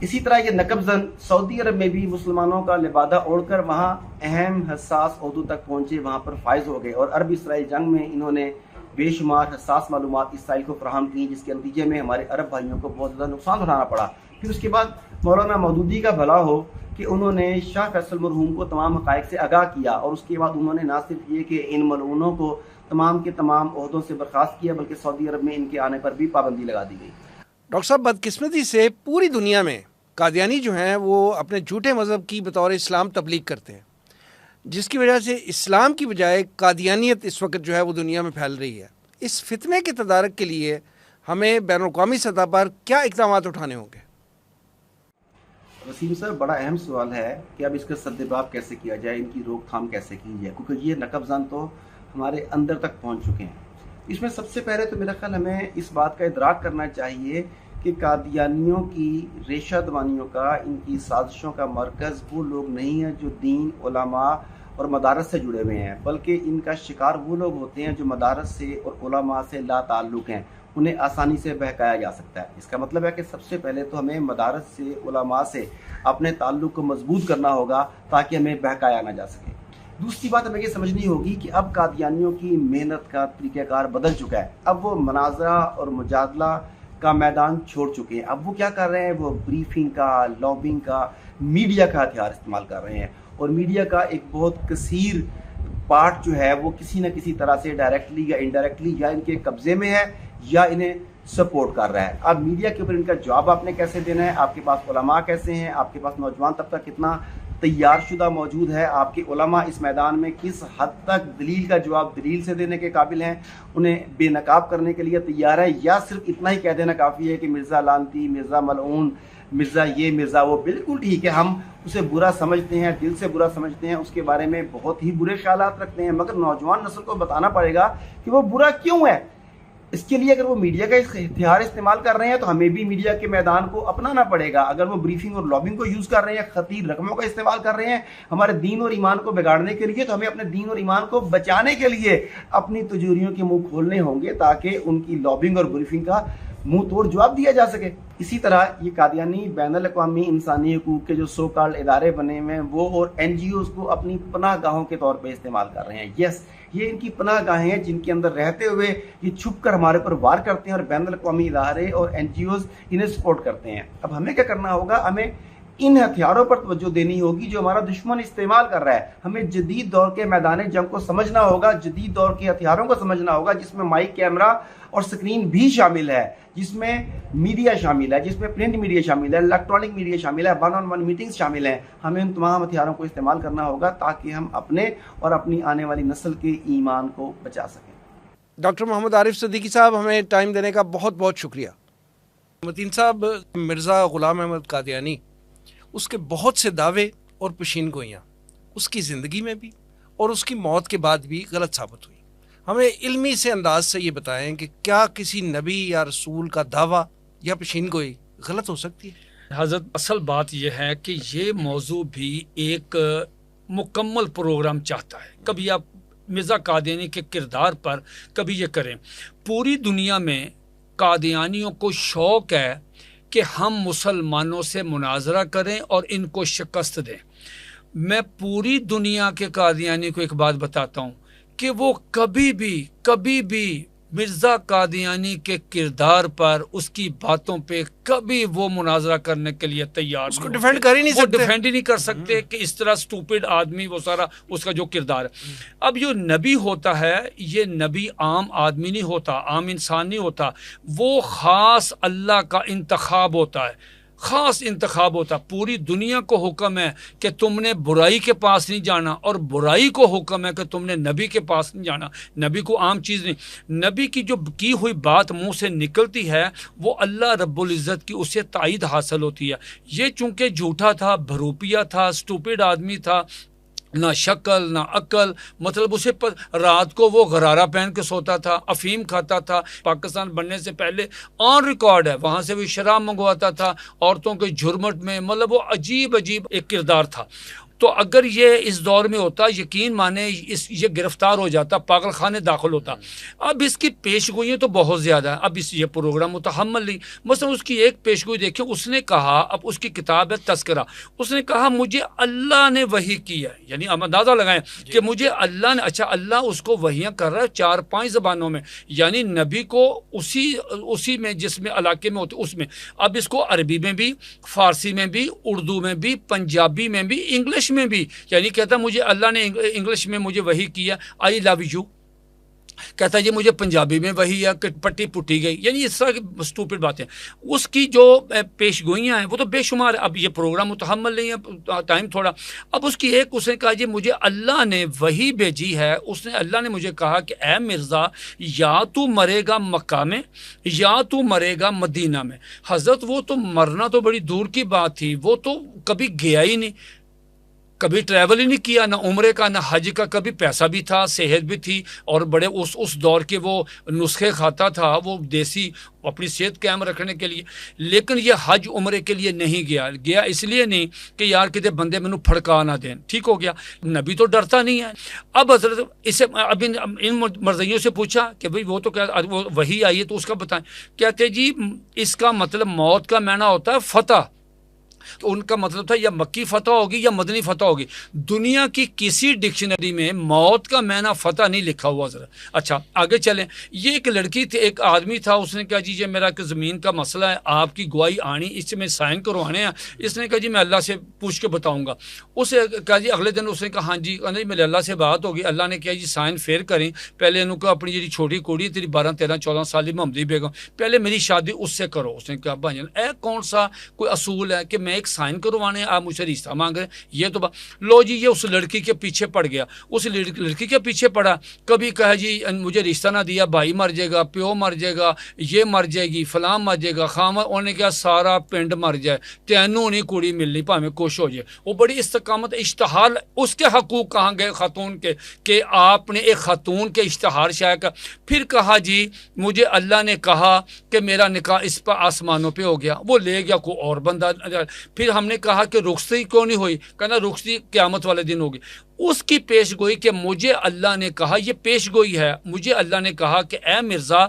اسی طرح یہ نقب زن سعودی عرب میں بھی مسلمانوں کا لبادہ اوڑھ کر وہاں اہم حساس عہدوں تک پہنچے, وہاں پر فائز ہو گئے, اور عرب اسرائیل جنگ میں انہوں نے بے شمار حساس معلومات اسرائیل کو فراہم کی, جس کے نتیجے میں ہمارے عرب بھائیوں کو بہت زیادہ نقصان اٹھانا پڑا. پھر اس کے بعد مولانا مودودی کا بھلا ہو کہ انہوں نے شاہ فیصل مرحوم کو تمام حقائق سے آگاہ کیا, اور اس کے بعد انہوں نے نہ صرف یہ کہ ان ملعونوں کو تمام کے تمام عہدوں سے برخاست کیا, بلکہ سعودی عرب میں ان کے آنے پر بھی پابندی لگا دی گئی. ڈاکٹر صاحب, بدقسمتی سے پوری دنیا میں قادیانی جو ہیں وہ اپنے جھوٹے مذہب کی بطور اسلام تبلیغ کرتے ہیں, جس کی وجہ سے اسلام کی بجائے قادیانیت اس وقت جو ہے وہ دنیا میں پھیل رہی ہے. اس فتنے کے تدارک کے لیے ہمیں بین الاقوامی سطح پر کیا اقدامات اٹھانے ہوں گے؟ وسیم صاحب, بڑا اہم سوال ہے کہ اب اس کا سدباب کیسے کیا جائے, ان کی روک تھام کیسے کی جائے, کیونکہ یہ نقب زن تو ہمارے اندر تک پہنچ چکے ہیں. اس میں سب سے پہلے تو میرا خیال ہمیں اس بات کا ادراک کرنا چاہیے کہ قادیانیوں کی ریشہ دوانیوں کا, ان کی سازشوں کا مرکز وہ لوگ نہیں ہیں جو دین, علماء اور مدارس سے جڑے ہوئے ہیں, بلکہ ان کا شکار وہ لوگ ہوتے ہیں جو مدارس سے اور علماء سے لا تعلق ہیں, انہیں آسانی سے بہکایا جا سکتا ہے. اس کا مطلب ہے کہ سب سے پہلے تو ہمیں مدارس سے, علماء سے اپنے تعلق کو مضبوط کرنا ہوگا تاکہ ہمیں بہکایا نہ جا سکے. دوسری بات ہمیں یہ سمجھنی ہوگی کہ اب قادیانیوں کی محنت کا طریقہ کار بدل چکا ہے. اب وہ مناظرہ اور مجادلہ کا میدان چھوڑ چکے ہیں. اب وہ کیا کر رہے ہیں, وہ بریفنگ کا, لابنگ کا, میڈیا کا ہتھیار استعمال کر رہے ہیں, اور میڈیا کا ایک بہت کثیر پارٹ جو ہے وہ کسی نہ کسی طرح سے ڈائریکٹلی یا انڈائریکٹلی یا ان کے قبضے میں ہے یا انہیں سپورٹ کر رہا ہے. اب میڈیا کے اوپر ان کا جواب آپ نے کیسے دینا ہے, آپ کے پاس علماء کیسے ہیں, آپ کے پاس نوجوان طبقہ کتنا تیار شدہ موجود ہے, آپ کے علماء اس میدان میں کس حد تک دلیل کا جواب دلیل سے دینے کے قابل ہیں, انہیں بے نقاب کرنے کے لیے تیار ہے, یا صرف اتنا ہی کہہ دینا کافی ہے کہ مرزا لانتی, مرزا ملعون, مرزا یہ, مرزا وہ. بالکل ٹھیک ہے, ہم اسے برا سمجھتے ہیں, دل سے برا سمجھتے ہیں, اس کے بارے میں بہت ہی برے خیالات رکھتے ہیں, مگر نوجوان نسل کو بتانا پڑے گا کہ وہ برا کیوں ہے. اس کے لیے اگر وہ میڈیا کا ہتھیار استعمال کر رہے ہیں تو ہمیں بھی میڈیا کے میدان کو اپنانا پڑے گا. اگر وہ بریفنگ اور لابنگ کو یوز کر رہے ہیں, خطیر رقموں کا استعمال کر رہے ہیں ہمارے دین اور ایمان کو بگاڑنے کے لیے, تو ہمیں اپنے دین اور ایمان کو بچانے کے لیے اپنی تجوریوں کے منہ کھولنے ہوں گے تاکہ ان کی لابنگ اور بریفنگ کا منہ توڑ جواب دیا جا سکے. اسی طرح یہ قادیانی بین الاقوامی انسانی حقوق کے جو سو کالڈ ادارے بنے ہوئے ہیں وہ اور NGOs کو اپنی پناہ گاہوں کے طور پہ استعمال کر رہے ہیں. یس, یہ ان کی پناہ گاہیں ہیں جن کے اندر رہتے ہوئے یہ چھپ کر ہمارے پر وار کرتے ہیں, اور بین الاقوامی ادارے اور NGOs انہیں سپورٹ کرتے ہیں. اب ہمیں کیا کرنا ہوگا, ہمیں ان ہتھیاروں پر توجہ دینی ہوگی جو ہمارا دشمن استعمال کر رہا ہے. ہمیں جدید دور کے میدان جنگ کو سمجھنا ہوگا, جدید دور کے ہتھیاروں کو سمجھنا ہوگا, جس میں مائک, کیمرہ اور سکرین بھی شامل ہے, جس میں میڈیا شامل ہے, جس میں پرنٹ میڈیا شامل ہے, الیکٹرانک میڈیا شامل ہے, 1-on-1 میٹنگز شامل ہیں. ہمیں ان تمام ہتھیاروں کو استعمال کرنا ہوگا تاکہ ہم اپنے اور اپنی آنے والی نسل کے ایمان کو بچا سکیں. ڈاکٹر محمد عارف صدیقی صاحب, ہمیں ٹائم دینے کا بہت بہت شکریہ. متین صاحب, مرزا غلام احمد قادیانی, اس کے بہت سے دعوے اور پشین گوئیاں اس کی زندگی میں بھی اور اس کی موت کے بعد بھی غلط ثابت ہوئی. ہمیں علمی سے انداز سے یہ بتائیں کہ کیا کسی نبی یا رسول کا دعویٰ یا پشین گوئی غلط ہو سکتی ہے؟ حضرت, اصل بات یہ ہے کہ یہ موضوع بھی ایک مکمل پروگرام چاہتا ہے. کبھی آپ مرزا قادیانی کے کردار پر کبھی یہ کریں. پوری دنیا میں قادیانیوں کو شوق ہے کہ ہم مسلمانوں سے مناظرہ کریں اور ان کو شکست دیں. میں پوری دنیا کے قادیانی کو ایک بات بتاتا ہوں کہ وہ کبھی بھی مرزا قادیانی کے کردار پر، اس کی باتوں پہ کبھی وہ مناظرہ کرنے کے لیے تیار اس کو ڈیفینڈ کر ہی نہیں سکتے، وہ ڈیفینڈ ہی نہیں کر سکتے کہ اس طرح سٹوپڈ آدمی وہ سارا اس کا جو کردار ہے۔ اب جو نبی ہوتا ہے یہ نبی عام آدمی نہیں ہوتا، عام انسان نہیں ہوتا، وہ خاص اللہ کا انتخاب ہوتا ہے، خاص انتخاب ہوتا۔ پوری دنیا کو حکم ہے کہ تم نے برائی کے پاس نہیں جانا، اور برائی کو حکم ہے کہ تم نے نبی کے پاس نہیں جانا۔ نبی کو عام چیز نہیں، نبی کی جو کی ہوئی بات منہ سے نکلتی ہے وہ اللہ رب العزت کی اسے تائید حاصل ہوتی ہے۔ یہ چونکہ جھوٹا تھا، بھروپیا تھا، سٹوپڈ آدمی تھا، نہ شکل نہ عقل، مطلب اسے رات کو وہ غرارہ پہن کے سوتا تھا، افیم کھاتا تھا، پاکستان بننے سے پہلے آن ریکارڈ ہے وہاں سے بھی شراب منگواتا تھا عورتوں کے جھرمٹ میں، مطلب وہ عجیب ایک کردار تھا۔ تو اگر یہ اس دور میں ہوتا، یقین مانے یہ گرفتار ہو جاتا، پاگل خانے داخل ہوتا۔ اب اس کی پیشگوئیاں تو بہت زیادہ ہیں، اب یہ پروگرام متحمل نہیں۔ مثلا اس کی ایک پیشگوئی دیکھیں، اس نے کہا، اب اس کی کتاب ہے تذکرہ، اس نے کہا مجھے اللہ نے وحی کی ہے، یعنی اب اندازہ لگائیں کہ مجھے اللہ نے، اچھا اللہ اس کو وحیاں کر رہا ہے 4-5 زبانوں میں، یعنی نبی کو اسی میں جس میں علاقے میں ہوتے اس میں، اب اس کو عربی میں بھی، فارسی میں بھی، اردو میں بھی، پنجابی میں بھی، انگلش میں بھی، یعنی کہتا مجھے اللہ نے انگلش میں مجھے وحی کیا آئی لو یو، کہتا یہ مجھے پنجابی میں وہی ہے کہ پٹی پٹی گئی، یعنی اس طرح کی سٹوپڈ باتیں۔ اس کی جو پیشگوئیاں ہیں وہ تو بے شمار ہیں۔ اب یہ پروگرام متحمل نہیں ہے، ٹائم تھوڑا۔ اب اس کی ایک اس نے کہا جی مجھے اللہ نے وہی بھیجی ہے، اس نے اللہ نے مجھے کہا کہ اے مرزا یا تو مرے گا مکہ میں یا تو مرے گا مدینہ میں۔ حضرت وہ تو مرنا تو بڑی دور کی بات تھی، وہ تو کبھی گیا ہی نہیں، کبھی ٹریول ہی نہیں کیا، نہ عمرے کا نہ حج کا، کبھی پیسہ بھی تھا، صحت بھی تھی، اور بڑے اس دور کے وہ نسخے کھاتا تھا، وہ دیسی اپنی صحت قائم رکھنے کے لیے، لیکن یہ حج عمرے کے لیے نہیں گیا اس لیے نہیں کہ یار کتے بندے مینوں پھڑکا نہ دیں، ٹھیک ہو گیا، نبی تو ڈرتا نہیں ہے۔ اب حضرت اسے اب ان مرضیوں سے پوچھا کہ بھئی وہ تو کیا وہ وحی آئی ہے تو اس کا بتائیں، کہتے جی اس کا مطلب موت کا معنی ہوتا ہے فتح، تو ان کا مطلب تھا یا مکی فتح ہوگی یا مدنی فتح ہوگی، دنیا کی کسی ڈکشنری میں موت کا معنی فتح نہیں لکھا ہوا۔ ذرا اچھا آگے چلیں، یہ ایک لڑکی تھی، ایک آدمی تھا، اس نے کہا جی یہ میرا کہ زمین کا مسئلہ ہے، آپ کی گواہی آنی، اس سے میں سائن کروانے ہیں۔ اس نے کہا جی میں اللہ سے پوچھ کے بتاؤں گا۔ اسے کہا جی اگلے دن اس نے کہا ہاں جی میرے اللہ سے بات ہوگی، اللہ نے کہا جی سائن پھر کریں، پہلے انہوں کو اپنی جی چھوٹی کوڑی تیری 12-13-14 سالی محمدی بیگم، پہلے میری شادی اس سے کرو۔ اس نے کہا بھائی اے کون سا کوئی اصول ہے کہ میں ایک سائن کروانے آپ مجھ سے رشتہ مانگ رہے ہیں، یہ تو لو جی یہ اس لڑکی کے پیچھے پڑ گیا، اس لڑکی کے پیچھے پڑا، کبھی کہا جی مجھے رشتہ نہ دیا، بھائی مر جائے گا، پیو مر جائے گا، یہ مر جائے گی، فلاں مر جائے گا، خامہ انہوں نے کہا سارا پنڈ مر جائے، تینوں نہیں کوڑی ملنی پاویں کچھ ہو جائے۔ وہ بڑی استقامت اشتہار، اس کے حقوق کہاں گئے خاتون کے کہ آپ نے ایک خاتون کے اشتہار شائع کر۔ پھر کہا جی مجھے اللہ نے کہا کہ میرا نکاح اس پر آسمانوں پہ ہو گیا، وہ لے گیا کوئی اور بندہ۔ پھر ہم نے کہا کہ رخصتی کیوں نہیں ہوئی، کہنا رخصتی قیامت والے دن ہوگی۔ اس کی پیش گوئی کہ مجھے اللہ نے کہا، یہ پیش گوئی ہے، مجھے اللہ نے کہا کہ اے مرزا،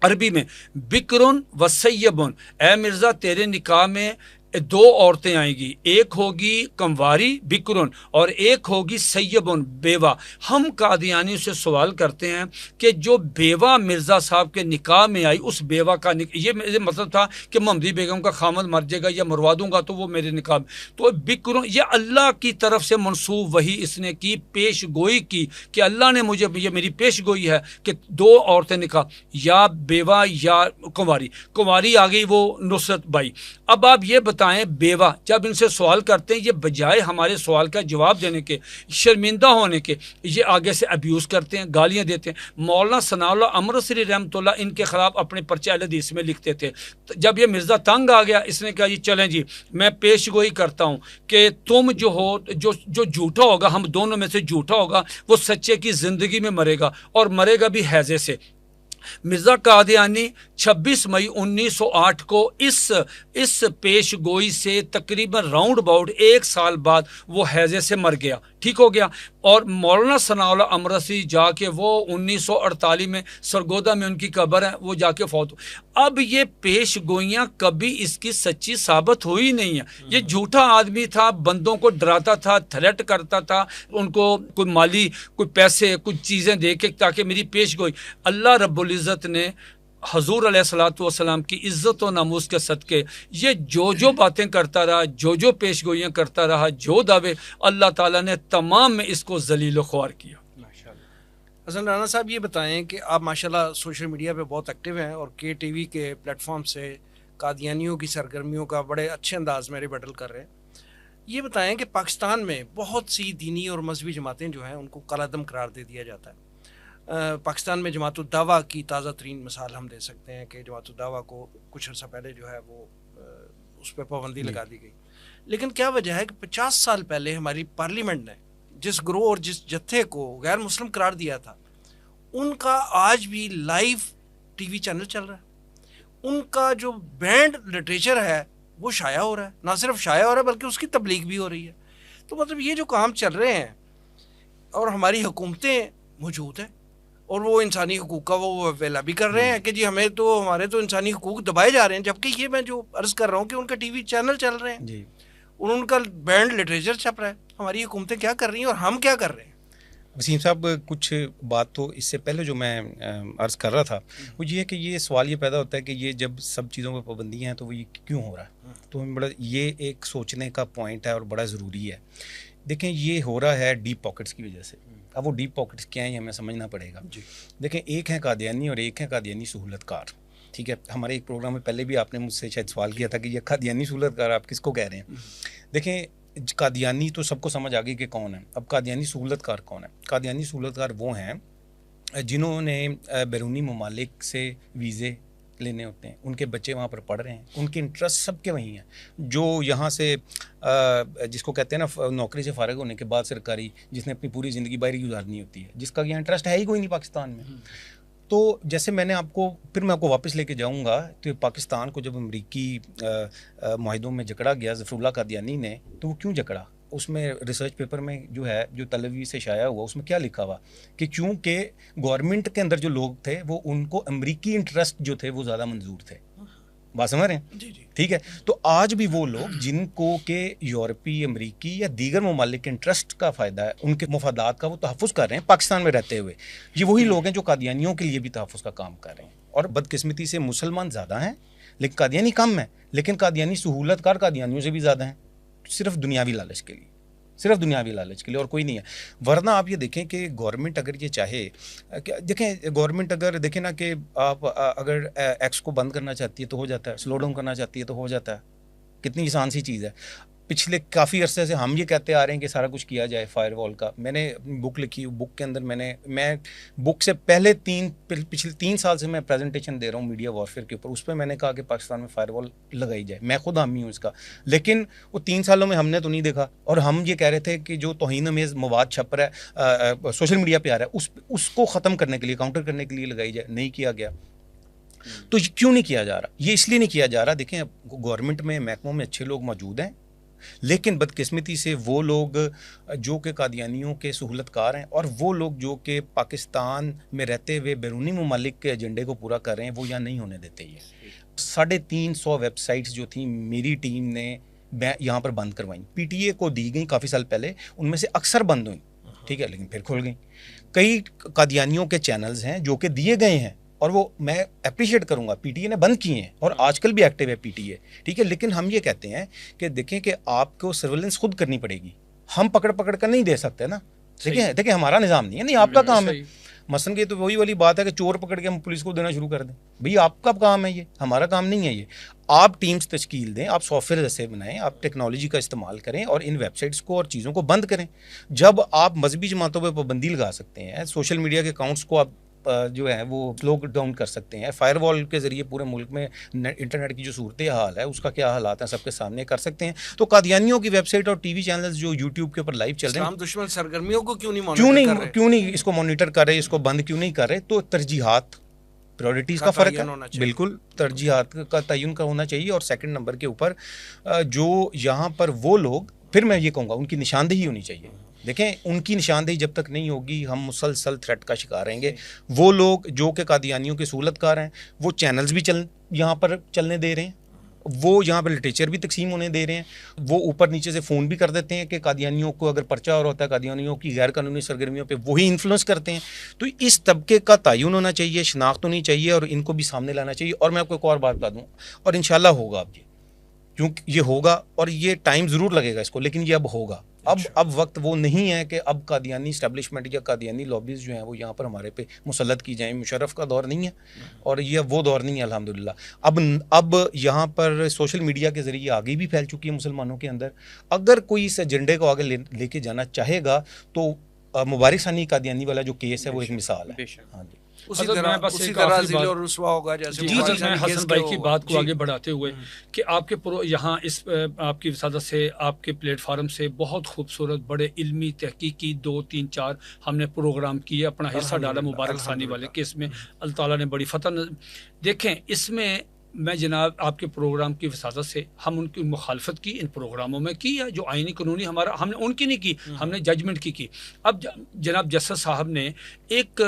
عربی میں بکرن و سیبن، اے مرزا تیرے نکاح میں 2 عورتیں آئیں گی، ایک ہوگی کنواری بکرن اور ایک ہوگی سیبن بیوہ۔ ہم قادیانی سے سوال کرتے ہیں کہ جو بیوہ مرزا صاحب کے نکاح میں آئی، اس بیوہ کا یہ مطلب تھا کہ محمدی بیگم کا خامد مر جائے گا یا مروا دوں گا تو وہ میرے نکاح میں، تو بکرن یہ اللہ کی طرف سے منسوب وہی اس نے کی، پیش گوئی کی کہ اللہ نے مجھے، یہ میری پیش گوئی ہے کہ 2 عورتیں نکاح، یا بیوہ یا کنواری آ گئی وہ نصرت بائی۔ اب آپ یہ بتائیں بیوہ، جب ان سے سوال کرتے ہیں یہ بجائے ہمارے سوال کا جواب دینے کے، شرمندہ ہونے کے، یہ آگے سے ابیوز کرتے ہیں، گالیاں دیتے ہیں۔ مولانا ثناء اللہ امرتسری رحمۃ اللہ ان کے خلاف اپنے پرچہ اہل حدیث میں لکھتے تھے۔ جب یہ مرزا تنگ آ گیا، اس نے کہا جی چلیں جی میں پیش گوئی کرتا ہوں کہ تم جو ہو جو جھوٹا ہوگا، ہم دونوں میں سے جھوٹا ہوگا وہ سچے کی زندگی میں مرے گا، اور مرے گا بھی حیضے سے۔ مرزا قادیانی 26 مئی 1908 کو اس پیش گوئی سے تقریباً راؤنڈ اباؤٹ 1 سال بعد وہ حیضے سے مر گیا، ٹھیک ہو گیا. اور مولانا ثناء اللہ امرسی جا کے وہ 1948 میں سرگودا میں ان کی قبر ہے, وہ جا کے فوت ہو. اب یہ پیش گوئیاں کبھی اس کی سچی ثابت ہوئی نہیں ہے. یہ جھوٹا آدمی تھا, بندوں کو ڈراتا تھا, تھریٹ کرتا تھا, ان کو کوئی مالی کوئی پیسے کچھ چیزیں دے کے تاکہ میری پیش گوئی. اللہ رب العزت نے حضور علیہ الصلوۃ والسلام کی عزت و ناموس کے صدقے یہ جو باتیں کرتا رہا, جو پیش گوئیاں کرتا رہا, جو دعوے, اللہ تعالیٰ نے تمام میں اس کو ذلیل و خوار کیا. حسن رانا صاحب یہ بتائیں کہ آپ ماشاءاللہ سوشل میڈیا پہ بہت ایکٹیو ہیں اور کے ٹی وی کے پلیٹ فارم سے قادیانیوں کی سرگرمیوں کا بڑے اچھے انداز میں ریبٹل کر رہے ہیں. یہ بتائیں کہ پاکستان میں بہت سی دینی اور مذہبی جماعتیں جو ہیں ان کو کالعدم قرار دے دیا جاتا ہے. پاکستان میں جماعت الدعویٰ کی تازہ ترین مثال ہم دے سکتے ہیں کہ جماعت الدعویٰ کو کچھ عرصہ پہلے جو ہے وہ اس پہ پابندی لگا دی گئی. لیکن کیا وجہ ہے کہ 50 سال پہلے ہماری پارلیمنٹ نے جس گروہ اور جس جتھے کو غیر مسلم قرار دیا تھا ان کا آج بھی لائیو ٹی وی چینل چل رہا ہے, ان کا جو بینڈ لٹریچر ہے وہ شائع ہو رہا ہے, نہ صرف شائع ہو رہا ہے بلکہ اس کی تبلیغ بھی ہو رہی ہے. تو مطلب یہ جو کام چل رہے ہیں اور ہماری حکومتیں موجود ہیں اور وہ انسانی حقوق کا وہ ویلا بھی کر رہے ہیں کہ جی ہمارے تو انسانی حقوق دبائے جا رہے ہیں, جبکہ یہ میں جو عرض کر رہا ہوں کہ ان کا ٹی وی چینل چل رہے ہیں جی, ان کا بینڈ لٹریچر چھپ رہا ہے. ہماری حکومتیں کیا کر رہی ہیں اور ہم کیا کر رہے ہیں؟ وسیم صاحب کچھ بات تو اس سے پہلے جو میں عرض کر رہا تھا وہ یہ ہے کہ یہ سوال یہ پیدا ہوتا ہے کہ یہ جب سب چیزوں پہ پابندیاں ہیں تو وہ یہ کیوں ہو رہا ہے. تو بڑا یہ ایک سوچنے کا پوائنٹ ہے اور بڑا ضروری ہے. دیکھیں یہ ہو رہا ہے ڈیپ پاکٹس کی وجہ سے. اب وہ ڈیپ پاکٹس کیا ہیں یہ ہمیں سمجھنا پڑے گا. دیکھیں ایک ہے قادیانی اور ایک ہے قادیانی سہولت کار. ٹھیک ہے, ہمارے ایک پروگرام میں پہلے بھی آپ نے مجھ سے شاید سوال کیا تھا کہ یہ قادیانی سہولت کار آپ کس کو کہہ رہے ہیں. دیکھیں قادیانی تو سب کو سمجھ آ گئی کہ کون ہے. اب قادیانی سہولت کار کون ہے؟ قادیانی سہولت کار وہ ہیں جنہوں نے بیرونی ممالک سے ویزے لینے ہوتے ہیں, ان کے بچے وہاں پر پڑھ رہے ہیں, ان کے انٹرسٹ سب کے وہیں ہیں. جو یہاں سے جس کو کہتے ہیں نا نوکری سے فارغ ہونے کے بعد سرکاری, جس نے اپنی پوری زندگی باہر گزارنی ہوتی ہے, جس کا یہاں انٹرسٹ ہے ہی کوئی نہیں پاکستان میں. تو جیسے میں آپ کو واپس لے کے جاؤں گا کہ پاکستان کو جب امریکی معاہدوں میں جکڑا گیا ظفر اللہ قادیانی نے, تو وہ کیوں جکڑا؟ اس میں ریسرچ پیپر میں جو ہے جو طلبی سے شائع ہوا اس میں کیا لکھا ہوا کہ چونکہ گورنمنٹ کے اندر جو لوگ تھے وہ ان کو امریکی انٹرسٹ جو تھے وہ زیادہ منظور تھے. بات سمجھ رہے ہیں؟ جی. ٹھیک ہے. تو آج بھی وہ لوگ جن کو کہ یورپی, امریکی یا دیگر ممالک کے انٹرسٹ کا فائدہ ہے, ان کے مفادات کا وہ تحفظ کر رہے ہیں پاکستان میں رہتے ہوئے. یہ وہی لوگ ہیں جو قادیانیوں کے لیے بھی تحفظ کا کام کر رہے ہیں. اور بدقسمتی سے مسلمان زیادہ ہیں لیکن قادیانی کم ہیں. لیکن قادیانی سہولت کار قادیانیوں سے بھی زیادہ ہیں, صرف دنیاوی لالچ کے لیے, صرف دنیاوی لالچ کے لیے اور کوئی نہیں ہے. ورنہ آپ یہ دیکھیں کہ گورنمنٹ اگر یہ چاہے, دیکھیں گورنمنٹ اگر دیکھیں نا کہ آپ اگر ایکس کو بند کرنا چاہتی ہے تو ہو جاتا ہے, سلو ڈاؤن کرنا چاہتی ہے تو ہو جاتا ہے. کتنی آسان سی چیز ہے. پچھلے کافی عرصے سے ہم یہ کہتے آ رہے ہیں کہ سارا کچھ کیا جائے فائر وال کا. میں نے اپنی بک لکھی, بک کے اندر میں بک سے پہلے پچھلے 3 سال سے میں پریزنٹیشن دے رہا ہوں میڈیا وارفیئر کے اوپر. اس پہ میں نے کہا کہ پاکستان میں فائر وال لگائی جائے. میں خود حامی ہوں اس کا, لیکن وہ 3 سالوں میں ہم نے تو نہیں دیکھا. اور ہم یہ کہہ رہے تھے کہ جو توہین امیز مواد چھپ رہا ہے سوشل میڈیا پہ آ رہا ہے اس کو ختم کرنے کے لیے, کاؤنٹر کرنے کے لیے لگائی جائے. نہیں کیا گیا. تو کیوں نہیں کیا جا رہا؟ یہ اس لیے نہیں کیا جا رہا. دیکھیں گورنمنٹ میں محکموں میں اچھے لوگ موجود ہیں, لیکن بدقسمتی سے وہ لوگ جو کہ قادیانیوں کے سہولت کار ہیں اور وہ لوگ جو کہ پاکستان میں رہتے ہوئے بیرونی ممالک کے ایجنڈے کو پورا کر رہے ہیں وہ یہاں نہیں ہونے دیتے. یہ 350 ویب سائٹس جو تھیں میری ٹیم نے یہاں پر بند کروائیں. پی ٹی اے کو دی گئیں کافی سال پہلے, ان میں سے اکثر بند ہوئیں. ٹھیک ہے, لیکن پھر کھل گئیں. کئی قادیانیوں کے چینلز ہیں جو کہ دیے گئے ہیں اور وہ میں اپریشیٹ کروں گا پی ٹی اے نے بند کیے ہیں اور آج کل بھی ایکٹیو ہے پی ٹی اے. ٹھیک ہے, لیکن ہم یہ کہتے ہیں کہ دیکھیں کہ آپ کو سرویلنس خود کرنی پڑے گی. ہم پکڑ کر نہیں دے سکتے نا. دیکھیں ہمارا نظام نہیں ہے, نہیں آپ کا کام ہے. مثلاً کہ تو وہی والی بات ہے کہ چور پکڑ کے ہم پولیس کو دینا شروع کر دیں. بھئی آپ کا کام ہے, یہ ہمارا کام نہیں ہے. یہ آپ ٹیمز تشکیل دیں, آپ سافٹ ویئر ایسے بنائیں, آپ ٹیکنالوجی کا استعمال کریں اور ان ویب سائٹس کو اور چیزوں کو بند کریں. جب آپ مذہبی جماعتوں پہ پابندی لگا سکتے ہیں, سوشل میڈیا کے اکاؤنٹس کو آپ جو ہے وہ سلو ڈاؤن کر سکتے ہیں, فائر وال کے ذریعے پورے ملک میں انٹرنیٹ کی جو صورت حال ہے اس کا کیا حالات ہیں سب کے سامنے کر سکتے ہیں. تو قادیانیوں کی ویب سائٹ اور ٹی وی چینلز جو یوٹیوب کے اوپر لائیو چل رہے ہیں, اسلام دشمن سرگرمیوں کو کیوں نہیں اس کو مانیٹر کر رہے, اس کو بند کیوں نہیں کر رہے؟ تو ترجیحات, پریورٹیز کا فرق ہے. بالکل ترجیحات کا تعین کا ہونا چاہیے. اور سیکنڈ نمبر کے اوپر جو یہاں پر وہ لوگ, پھر میں یہ کہوں گا ان کی نشاندہی ہونی چاہیے دیکھیں ان کی نشاندہی جب تک نہیں ہوگی ہم مسلسل تھریٹ کا شکار رہیں گے. وہ لوگ جو کہ قادیانیوں کے سہولت کار ہیں وہ چینلز بھی یہاں پر چلنے دے رہے ہیں, وہ یہاں پہ لٹریچر بھی تقسیم ہونے دے رہے ہیں, وہ اوپر نیچے سے فون بھی کر دیتے ہیں کہ قادیانیوں کو اگر پرچہ اور ہوتا ہے قادیانیوں کی غیر قانونی سرگرمیوں پہ وہی انفلوئنس کرتے ہیں. تو اس طبقے کا تعین ہونا چاہیے, شناخت ہونی چاہیے اور ان کو بھی سامنے لانا چاہیے. اور میں آپ کو ایک اور بات بتا دوں, اور انشاءاللہ ہوگا اب کیونکہ یہ ہوگا اور یہ ٹائم ضرور لگے گا اس کو, لیکن یہ اب ہوگا. اب وقت وہ نہیں ہے کہ اب قادیانی اسٹیبلشمنٹ یا قادیانی لابیز جو ہیں وہ یہاں پر ہمارے پہ مسلط کی جائیں. مشرف کا دور نہیں ہے اور یہ وہ دور نہیں ہے الحمدللہ. اب یہاں پر سوشل میڈیا کے ذریعے آگے بھی پھیل چکی ہے مسلمانوں کے اندر. اگر کوئی اس ایجنڈے کو آگے لے کے جانا چاہے گا تو مبارک ثانی قادیانی والا جو کیس ہے وہ ایک مثال ہے. ہاں جی, اسی طرح ذل و رسوا ہوگا جیسے میں حسن بھائی کی بات کو آگے بڑھاتے ہوئے کہ آپ کے یہاں اس آپ کی وسادت سے آپ کے پلیٹ فارم سے بہت خوبصورت بڑے علمی تحقیقی 2 3 4 ہم نے پروگرام کیے, اپنا حصہ ڈالا مبارک ثانی والے کیس میں. اللہ تعالیٰ نے بڑی فتح. دیکھیں اس میں میں جناب آپ کے پروگرام کی وساطت سے ہم ان کی مخالفت کی ان پروگراموں میں کی, یا جو آئینی قانونی ہمارا ہم نے ان کی نہیں کی, ہم نے ججمنٹ کی. اب جناب جسٹس صاحب نے ایک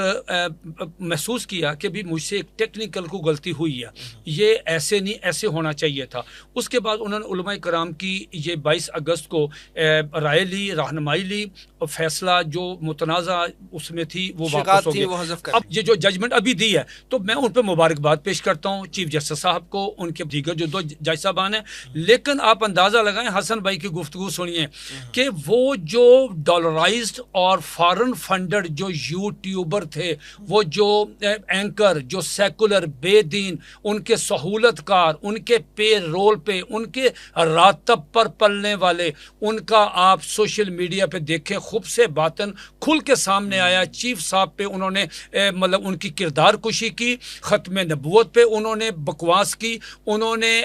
محسوس کیا کہ بھی مجھ سے ایک ٹیکنیکل کو غلطی ہوئی ہے, یہ ایسے نہیں ایسے ہونا چاہیے تھا. اس کے بعد انہوں نے علماء کرام کی یہ 22 اگست کو رائے لی, رہنمائی لی, اور فیصلہ جو متنازع اس میں تھی وہ واپس ہو گیا. اب یہ جو ججمنٹ ابھی دی ہے تو میں ان پہ مبارکباد پیش کرتا ہوں چیف جسٹس صاحب کو, ان کے دیگر جو 2 جج صاحبان ہیں. لیکن آپ اندازہ لگائیں, حسن بھائی کی گفتگو سنیے کہ وہ جو ڈالرائزڈ اور فارن فنڈڈ جو یوٹیوبر تھے, وہ جو اینکر جو سیکولر بے دین, ان کے سہولت کار, ان کے پے رول پہ, ان کے راتب پر پلنے والے, ان کا آپ سوشل میڈیا پہ دیکھیں خوب سے باطن کھل کے سامنے آیا. چیف صاحب پہ انہوں نے مطلب ان کی کردار کشی کی, ختم نبوت پہ انہوں نے بکواس کی, انہوں نے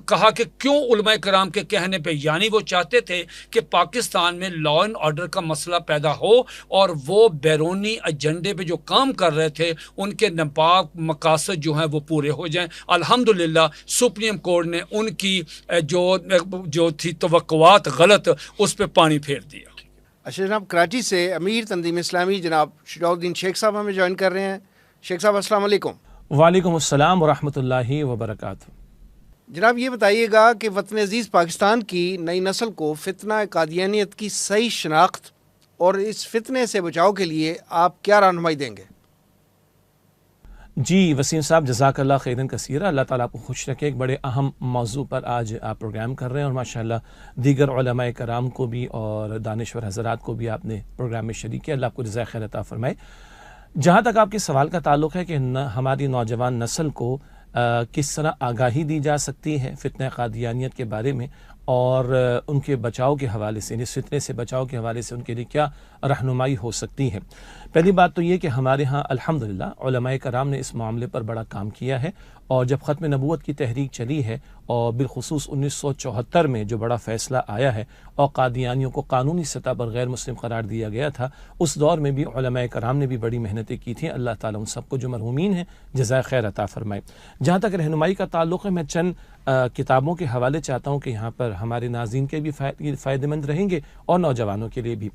کہا کہ کیوں علماء کرام کے کہنے پہ, یعنی وہ چاہتے تھے کہ پاکستان میں لا اینڈ آرڈر کا مسئلہ پیدا ہو اور وہ بیرونی ایجنڈے پہ جو کام کر رہے تھے ان کے ناپاک مقاصد جو ہیں وہ پورے ہو جائیں. الحمدللہ سپریم کورٹ نے ان کی جو تھی توقعات غلط, اس پہ پانی پھیر دیا. اچھا جناب, کراچی سے امیر تنظیم اسلامی جناب شجاع الدین شیخ صاحب ہمیں جوائن کر رہے ہیں. شیخ صاحب السلام علیکم. وعلیکم السلام ورحمۃ اللہ وبرکاتہ. جناب یہ بتائیے گا کہ وطن عزیز پاکستان کی نئی نسل کو فتنہ قادیانیت کی صحیح شناخت اور اس فتنے سے بچاؤ کے لیے آپ کیا رہنمائی دیں گے؟ جی وسیم صاحب, جزاک اللہ خیرن کثیرہ. اللہ تعالیٰ آپ کو خوش رکھے. ایک بڑے اہم موضوع پر آج آپ پروگرام کر رہے ہیں اور ماشاءاللہ دیگر علماء کرام کو بھی اور دانشور حضرات کو بھی آپ نے پروگرام میں شریک کیا. اللہ آپ کو جزائے خیر عطا فرمائے. جہاں تک آپ کے سوال کا تعلق ہے کہ ہماری نوجوان نسل کو کس طرح آگاہی دی جا سکتی ہے فتنہ قادیانیت کے بارے میں اور ان کے بچاؤ کے حوالے سے, اس فتنے سے بچاؤ کے حوالے سے ان کے لیے کیا رہنمائی ہو سکتی ہے. پہلی بات تو یہ کہ ہمارے ہاں الحمدللہ علماء کرام نے اس معاملے پر بڑا کام کیا ہے, اور جب ختم نبوت کی تحریک چلی ہے اور بالخصوص 1974 میں جو بڑا فیصلہ آیا ہے اور قادیانیوں کو قانونی سطح پر غیر مسلم قرار دیا گیا تھا, اس دور میں بھی علماء کرام نے بھی بڑی محنتیں کی تھیں. اللہ تعالیٰ ان سب کو جو مرحومین ہیں جزائے خیر عطا فرمائے. جہاں تک رہنمائی کا تعلق ہے, میں چند کتابوں کے حوالے چاہتا ہوں کہ یہاں پر ہمارے ناظرین کے بھی فائدہ مند رہیں گے اور نوجوانوں کے لیے بھی.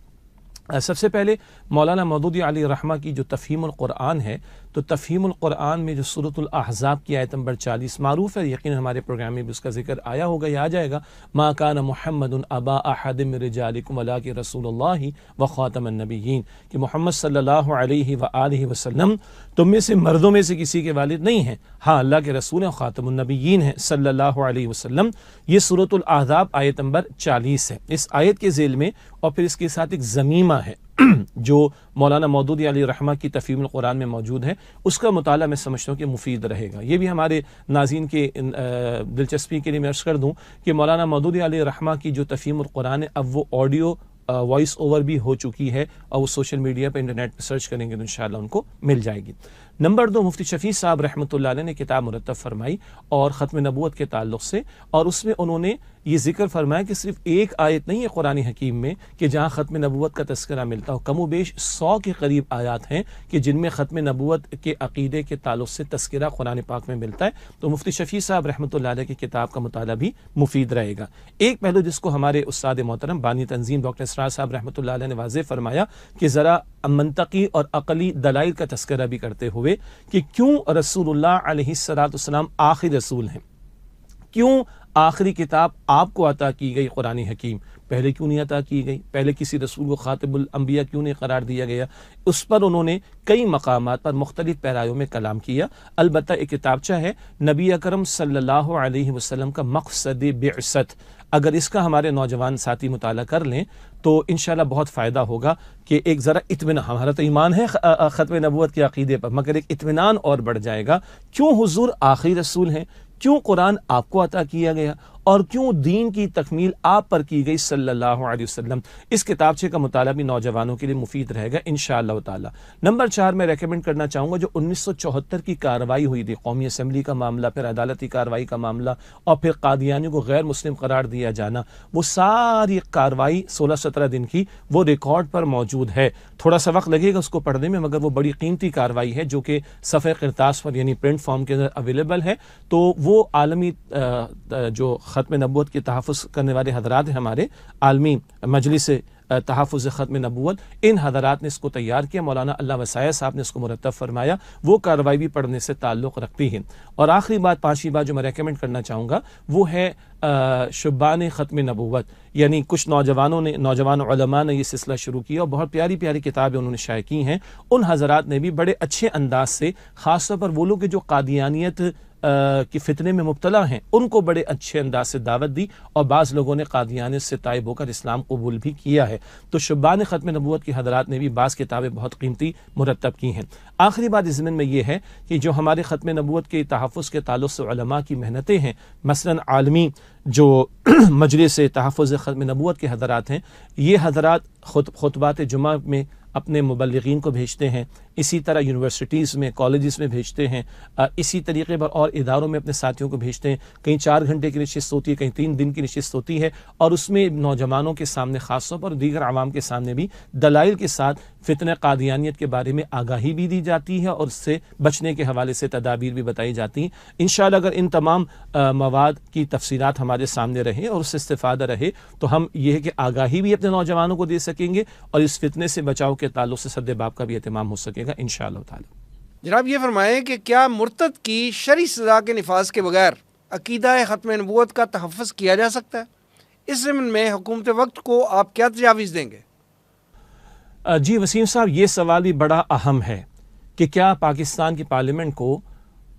سب سے پہلے مولانا مودودی علیہ رحمہ کی جو تفہیم القرآن ہے, تو تفہیم القرآن میں جو سورۃ الاحزاب کی آیت نمبر 40 معروف ہے, یقیناً ہمارے پروگرام میں بھی اس کا ذکر آیا ہوگا یا آ جائے گا. ما کان محمد ابا احد من رجالکم ولکن رسول اللہ وخاتم النبیین, کہ محمد صلی اللہ علیہ وآلہ وسلم تم میں سے مردوں میں سے کسی کے والد نہیں ہیں, ہاں اللہ کے رسول ہیں, خاتم النبیین ہیں صلی اللہ علیہ وسلم. یہ سورۃ الاحزاب آیت نمبر 40 ہے. اس آیت کے ذیل میں اور پھر اس کے ساتھ ایک ضمیمہ ہے جو مولانا مودودی علیہ رحمہ کی تفہیم القرآن میں موجود ہے, اس کا مطالعہ میں سمجھتا ہوں کہ مفید رہے گا. یہ بھی ہمارے ناظرین کے دلچسپی کے لیے میں عرض کر دوں کہ مولانا مودودی علیہ رحمہ کی جو تفہیم القرآن ہے, اب وہ آڈیو وائس اوور بھی ہو چکی ہے اور وہ سوشل میڈیا پہ انٹرنیٹ پہ سرچ کریں گے تو انشاءاللہ ان کو مل جائے گی. نمبر 2, مفتی شفیع صاحب رحمۃ اللہ علیہ نے کتاب مرتب فرمائی اور ختم نبوت کے تعلق سے, اور اس میں انہوں نے یہ ذکر فرمایا کہ صرف ایک آیت نہیں ہے قرآن حکیم میں کہ جہاں ختم نبوت کا تذکرہ ملتا ہو، کم و بیش 100 کے قریب آیات ہیں کہ جن میں ختم نبوت کے عقیدے کے تعلق سے تذکرہ قرآن پاک میں ملتا ہے. تو مفتی شفیع صاحب رحمۃ اللہ علیہ کی کتاب کا مطالعہ بھی مفید رہے گا. ایک پہلو جس کو ہمارے استاد محترم بانی تنظیم ڈاکٹر اسرار صاحب رحمۃ اللہ علیہ نے واضح فرمایا کہ ذرا منطقی اور عقلی دلائل کا تذکرہ بھی کرتے ہوئے کہ کیوں رسول اللہ علیہ الصلوۃ والسلام آخری رسول ہیں، کیوں آخری کتاب آپ کو عطا کی گئی قرآن حکیم، پہلے کیوں نہیں عطا کی گئی، پہلے کسی رسول کو خاتم الانبیاء کیوں نہیں قرار دیا گیا. اس پر انہوں نے کئی مقامات پر مختلف پیرایوں میں کلام کیا. البتہ ایک کتابچہ ہے نبی اکرم صلی اللہ علیہ وسلم کا مقصد بعثت، اگر اس کا ہمارے نوجوان ساتھی مطالعہ کر لیں تو انشاءاللہ بہت فائدہ ہوگا کہ ایک ذرا اطمینان، ہمارا تو ایمان ہے ختم نبوت کے عقیدے پر، مگر ایک اطمینان اور بڑھ جائے گا. کیوں حضور آخری رسول ہیں، کیوں قرآن آپ کو عطا کیا گیا، اور کیوں دین کی تکمیل آپ پر کی گئی صلی اللہ علیہ وسلم. اس کتابچے کا مطالعہ بھی نوجوانوں کے لیے مفید رہے گا انشاءاللہ تعالی. نمبر 4 میں ریکمنڈ کرنا چاہوں گا جو 1974 کی کارروائی ہوئی تھی، قومی اسمبلی کا معاملہ، پھر عدالتی کارروائی کا معاملہ، اور پھر قادیانیوں کو غیر مسلم قرار دیا جانا، وہ ساری کارروائی 16-17 دن کی وہ ریکارڈ پر موجود ہے. تھوڑا سا وقت لگے گا اس کو پڑھنے میں، مگر وہ بڑی قیمتی کارروائی ہے جو کہ صفحہ کرتاس پر یعنی پرنٹ فارم کے اندر اویلیبل ہے. تو وہ عالمی جو ختم نبوت کے تحفظ کرنے والے حضرات ہیں، ہمارے عالمی مجلس تحفظ ختم نبوت، ان حضرات نے اس کو تیار کیا. مولانا اللہ وسائع صاحب نے اس کو مرتب فرمایا. وہ کارروائی بھی پڑھنے سے تعلق رکھتی ہے. اور آخری بات، 5ویں بات جو میں ریکمنڈ کرنا چاہوں گا وہ ہے شبان ختم نبوت، یعنی کچھ نوجوان علماء نے یہ سلسلہ شروع کیا اور بہت پیاری پیاری کتابیں انہوں نے شائع کی ہیں. ان حضرات نے بھی بڑے اچھے انداز سے، خاص طور پر وہ لوگ جو قادیانیت کی فتنے میں مبتلا ہیں، ان کو بڑے اچھے انداز سے دعوت دی، اور بعض لوگوں نے قادیانیت سے تائب ہو کر اسلام قبول بھی کیا ہے. تو شبان ختم نبوت کی حضرات نے بھی بعض کتابیں بہت قیمتی مرتب کی ہیں. آخری بات اس ضمن میں یہ ہے کہ جو ہمارے ختم نبوت کے تحفظ کے تعلق سے علماء کی محنتیں ہیں، مثلا عالمی جو مجلس تحفظ ختم نبوت کے حضرات ہیں، یہ حضرات خطبات جمعہ میں اپنے مبلغین کو بھیجتے ہیں، اسی طرح یونیورسٹیز میں، کالجز میں بھیجتے ہیں، اسی طریقے پر اور اداروں میں اپنے ساتھیوں کو بھیجتے ہیں. کہیں 4 گھنٹے کی نشست ہوتی ہے، کہیں 3 دن کی نشست ہوتی ہے، اور اس میں نوجوانوں کے سامنے خاص طور پر دیگر عوام کے سامنے بھی دلائل کے ساتھ فتنہ قادیانیت کے بارے میں آگاہی بھی دی جاتی ہے، اور اس سے بچنے کے حوالے سے تدابیر بھی بتائی جاتی ہیں. انشاءاللہ اگر ان تمام مواد کی تفصیلات ہمارے سامنے رہے اور اس سے استفادہ رہے تو ہم یہ ہے کہ آگاہی بھی اپنے نوجوانوں کو دے سکیں گے، اور اس فتنے سے بچاؤ کے تعلق سے سد باب کا بھی اہتمام ہو سکے گا انشاءاللہ تعالی. جناب یہ فرمائیں کہ کیا مرتد کی شرعی سزا کے نفاذ کے بغیر عقیدہ ختم نبوت کا تحفظ کیا جا سکتا ہے؟ اس ضمن میں حکومت وقت کو آپ کیا تجاویز دیں گے؟ جی وسیم صاحب، یہ سوال بھی بڑا اہم ہے کہ کیا پاکستان کی پارلیمنٹ کو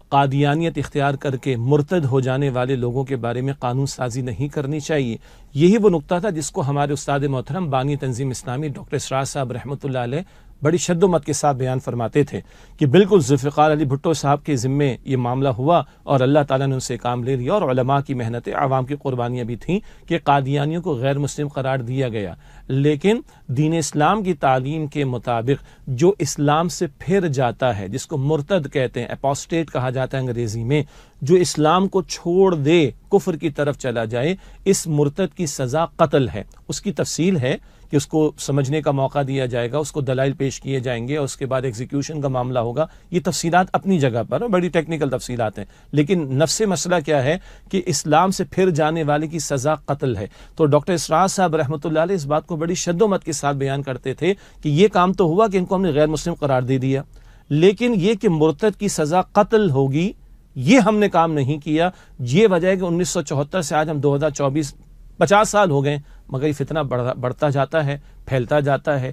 قادیانیت اختیار کر کے مرتد ہو جانے والے لوگوں کے بارے میں قانون سازی نہیں کرنی چاہیے. یہی وہ نقطہ تھا جس کو ہمارے استاد محترم بانی تنظیم اسلامی ڈاکٹر اسرار صاحب رحمۃ اللہ علیہ بڑی شد و مت کے ساتھ بیان فرماتے تھے کہ بالکل ذوالفقار علی بھٹو صاحب کے ذمے یہ معاملہ ہوا اور اللہ تعالیٰ نے ان سے کام لے لیا، اور علماء کی محنتیں، عوام کی قربانیاں بھی تھیں کہ قادیانیوں کو غیر مسلم قرار دیا گیا. لیکن دین اسلام کی تعلیم کے مطابق جو اسلام سے پھر جاتا ہے، جس کو مرتد کہتے ہیں، اپوسٹیٹ کہا جاتا ہے انگریزی میں، جو اسلام کو چھوڑ دے، کفر کی طرف چلا جائے، اس مرتد کی سزا قتل ہے. اس کی تفصیل ہے کہ اس کو سمجھنے کا موقع دیا جائے گا، اس کو دلائل پیش کیے جائیں گے، اور اس کے بعد ایگزیکیوشن کا معاملہ ہوگا. یہ تفصیلات اپنی جگہ پر بڑی ٹیکنیکل تفصیلات ہیں، لیکن نفس مسئلہ کیا ہے کہ اسلام سے پھر جانے والے کی سزا قتل ہے. تو ڈاکٹر اسرار صاحب رحمۃ اللہ علیہ اس بات کو بڑی شد و مت کے ساتھ بیان کرتے تھے کہ یہ کام تو ہوا کہ ان کو ہم نے غیر مسلم قرار دے دیا، لیکن یہ کہ مرتد کی سزا قتل ہوگی یہ ہم نے کام نہیں کیا. یہ وجہ ہے کہ 1974 سے آج ہم 2024 50 سال ہو گئے، مگر یہ فتنہ بڑھتا جاتا ہے، پھیلتا جاتا ہے،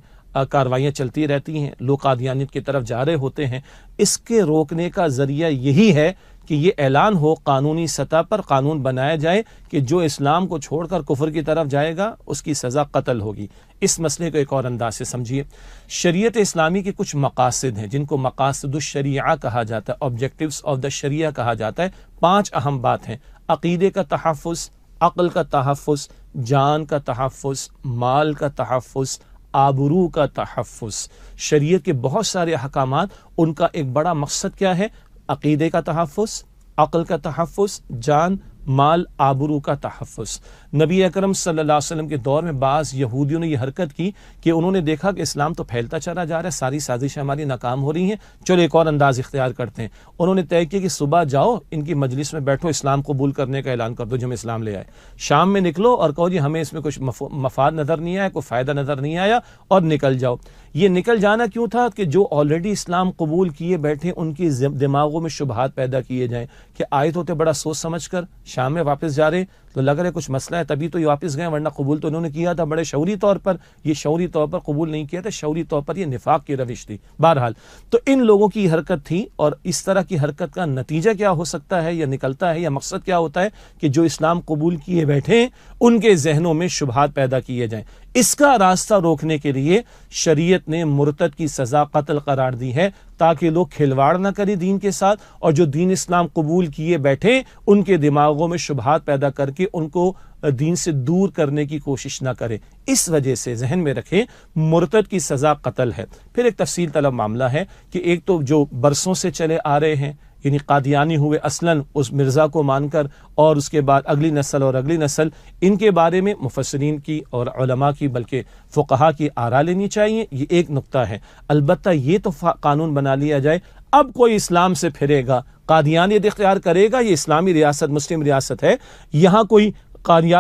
کاروائیاں چلتی رہتی ہیں، لوگ قادیانیت کی طرف جا رہے ہوتے ہیں. اس کے روکنے کا ذریعہ یہی ہے کہ یہ اعلان ہو، قانونی سطح پر قانون بنایا جائے کہ جو اسلام کو چھوڑ کر کفر کی طرف جائے گا اس کی سزا قتل ہوگی. اس مسئلے کو ایک اور انداز سے سمجھیے. شریعت اسلامی کے کچھ مقاصد ہیں جن کو مقاصد الشریعہ کہا جاتا ہے، آبجیکٹیوز آف دا شریعہ کہا جاتا ہے. 5 اہم بات ہیں: عقیدے کا تحفظ، عقل کا تحفظ، جان کا تحفظ، مال کا تحفظ، آبرو کا تحفظ. شریعت کے بہت سارے احکامات، ان کا ایک بڑا مقصد کیا ہے؟ عقیدے کا تحفظ، عقل کا تحفظ، جان، مال آبرو کا تحفظ. نبی اکرم صلی اللہ علیہ وسلم کے دور میں بعض یہودیوں نے یہ حرکت کی کہ انہوں نے دیکھا کہ اسلام تو پھیلتا چلا جا رہا ہے, ساری سازشیں ہماری ناکام ہو رہی ہیں, چلو ایک اور انداز اختیار کرتے ہیں. انہوں نے طے کیا کہ صبح جاؤ ان کی مجلس میں بیٹھو, اسلام قبول کرنے کا اعلان کر دو جو ہمیں اسلام لے آئے. شام میں نکلو اور کہو جی ہمیں اس میں کچھ مفاد نظر نہیں آیا, کوئی فائدہ نظر نہیں آیا, اور نکل جاؤ. یہ نکل جانا کیوں تھا کہ جو آلریڈی اسلام قبول کیے بیٹھے ان کی دماغوں میں شبہات پیدا کیے جائیں کہ آئے تو ہوتے بڑا سوچ سمجھ کر, شام میں واپس جا رہے تو لگ رہا ہے کچھ مسئلہ ہے تبھی تو یہ واپس گئے, ورنہ قبول تو انہوں نے کیا تھا بڑے شعوری طور پر. یہ شعوری طور پر قبول نہیں کیا تھا, شعوری طور پر یہ نفاق کی روش تھی. بہرحال تو ان لوگوں کی حرکت تھی, اور اس طرح کی حرکت کا نتیجہ کیا ہو سکتا ہے یا نکلتا ہے یا مقصد کیا ہوتا ہے کہ جو اسلام قبول کیے بیٹھے ان کے ذہنوں میں شبہات پیدا کیے جائیں. اس کا راستہ روکنے کے لیے شریعت نے مرتد کی سزا قتل قرار دی ہے تاکہ لوگ کھلواڑ نہ کریں دین کے ساتھ, اور جو دین اسلام قبول کیے بیٹھے ان کے دماغوں میں شبہات پیدا کر کے ان کو دین سے دور کرنے کی کوشش نہ کرے. اس وجہ سے ذہن میں رکھیں مرتد کی سزا قتل ہے. پھر ایک تفصیل طلب معاملہ ہے کہ ایک تو جو برسوں سے چلے آ رہے ہیں یعنی قادیانی ہوئے اصلاً اس مرزا کو مان کر, اور اس کے بعد اگلی نسل اور اگلی نسل, ان کے بارے میں مفسرین کی اور علماء کی بلکہ فقہا کی آراء لینی چاہیے. یہ ایک نقطہ ہے. البتہ یہ تو قانون بنا لیا جائے اب کوئی اسلام سے پھرے گا, قادیانیت اختیار کرے گا, یہ اسلامی ریاست مسلم ریاست ہے, یہاں کوئی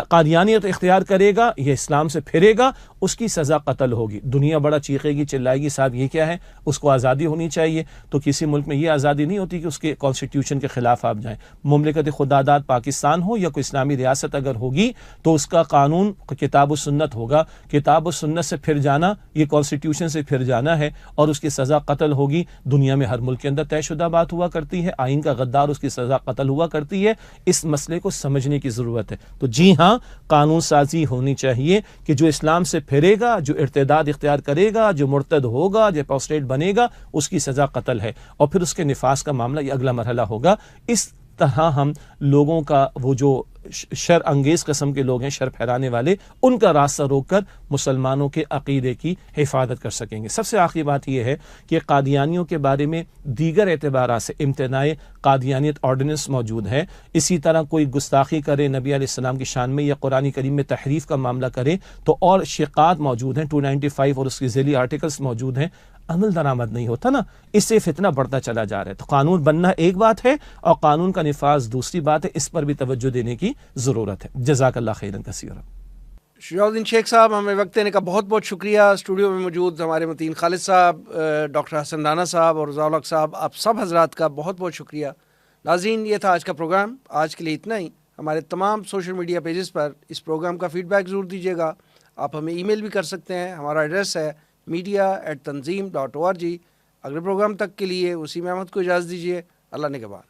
قادیانیت اختیار کرے گا, یہ اسلام سے پھرے گا, اس کی سزا قتل ہوگی. دنیا بڑا چیخے گی چلائے گی صاحب یہ کیا ہے, اس کو آزادی ہونی چاہیے. تو کسی ملک میں یہ آزادی نہیں ہوتی کہ اس کے کانسٹیٹیوشن کے خلاف آپ جائیں. مملکت خداداد پاکستان ہو یا کوئی اسلامی ریاست اگر ہوگی تو اس کا قانون کتاب و سنت ہوگا. کتاب و سنت سے پھر جانا یہ کانسٹیٹیوشن سے پھر جانا ہے, اور اس کی سزا قتل ہوگی. دنیا میں ہر ملک کے اندر طے شدہ بات ہوا کرتی ہے, آئین کا غدار اس کی سزا قتل ہوا کرتی ہے. اس مسئلے کو سمجھنے کی ضرورت ہے. تو جی ہاں قانون سازی ہونی چاہیے کہ جو اسلام سے پھرے گا, جو ارتداد اختیار کرے گا, جو مرتد ہوگا, جو اپوسٹیٹ بنے گا, اس کی سزا قتل ہے. اور پھر اس کے نفاذ کا معاملہ یہ اگلا مرحلہ ہوگا. اس طرح ہم لوگوں کا وہ جو شر انگیز قسم کے لوگ ہیں, شر پھیلانے والے, ان کا راستہ روک کر مسلمانوں کے عقیدے کی حفاظت کر سکیں گے. سب سے آخری بات یہ ہے کہ قادیانیوں کے بارے میں دیگر اعتبارات سے امتناع قادیانیت آرڈیننس موجود ہے. اسی طرح کوئی گستاخی کرے نبی علیہ السلام کی شان میں یا قرآن کریم میں تحریف کا معاملہ کرے تو اور شقات موجود ہیں, 295 اور اس کی ذیلی آرٹیکلز موجود ہیں. عمل درآمد نہیں ہوتا نا, اس سے فتنہ بڑھتا چلا جا رہا ہے. تو قانون بننا ایک بات ہے اور قانون کا نفاذ دوسری بات ہے. اس پر بھی توجہ دینے کی ضرورت ہے. جزاک اللہ خیرا کثیرا. شجاع الدین شیخ صاحب, ہمیں وقت دینے کا بہت بہت شکریہ. اسٹوڈیو میں موجود ہمارے متین خالد صاحب, ڈاکٹر حسن رانا صاحب اور رضا الحق صاحب, آپ سب حضرات کا بہت بہت شکریہ. ناظرین, یہ تھا آج کا پروگرام. آج کے لیے اتنا ہی. ہمارے تمام سوشل میڈیا پیجز پر اس پروگرام کا فیڈ بیک ضرور دیجیے گا. آپ ہمیں ای میل بھی کر سکتے ہیں. ہمارا ایڈریس ہے media@tanzeem.org. اگلے پروگرام تک کے لیے وسیم احمد کو اجازت دیجیے. اللہ نگہبان.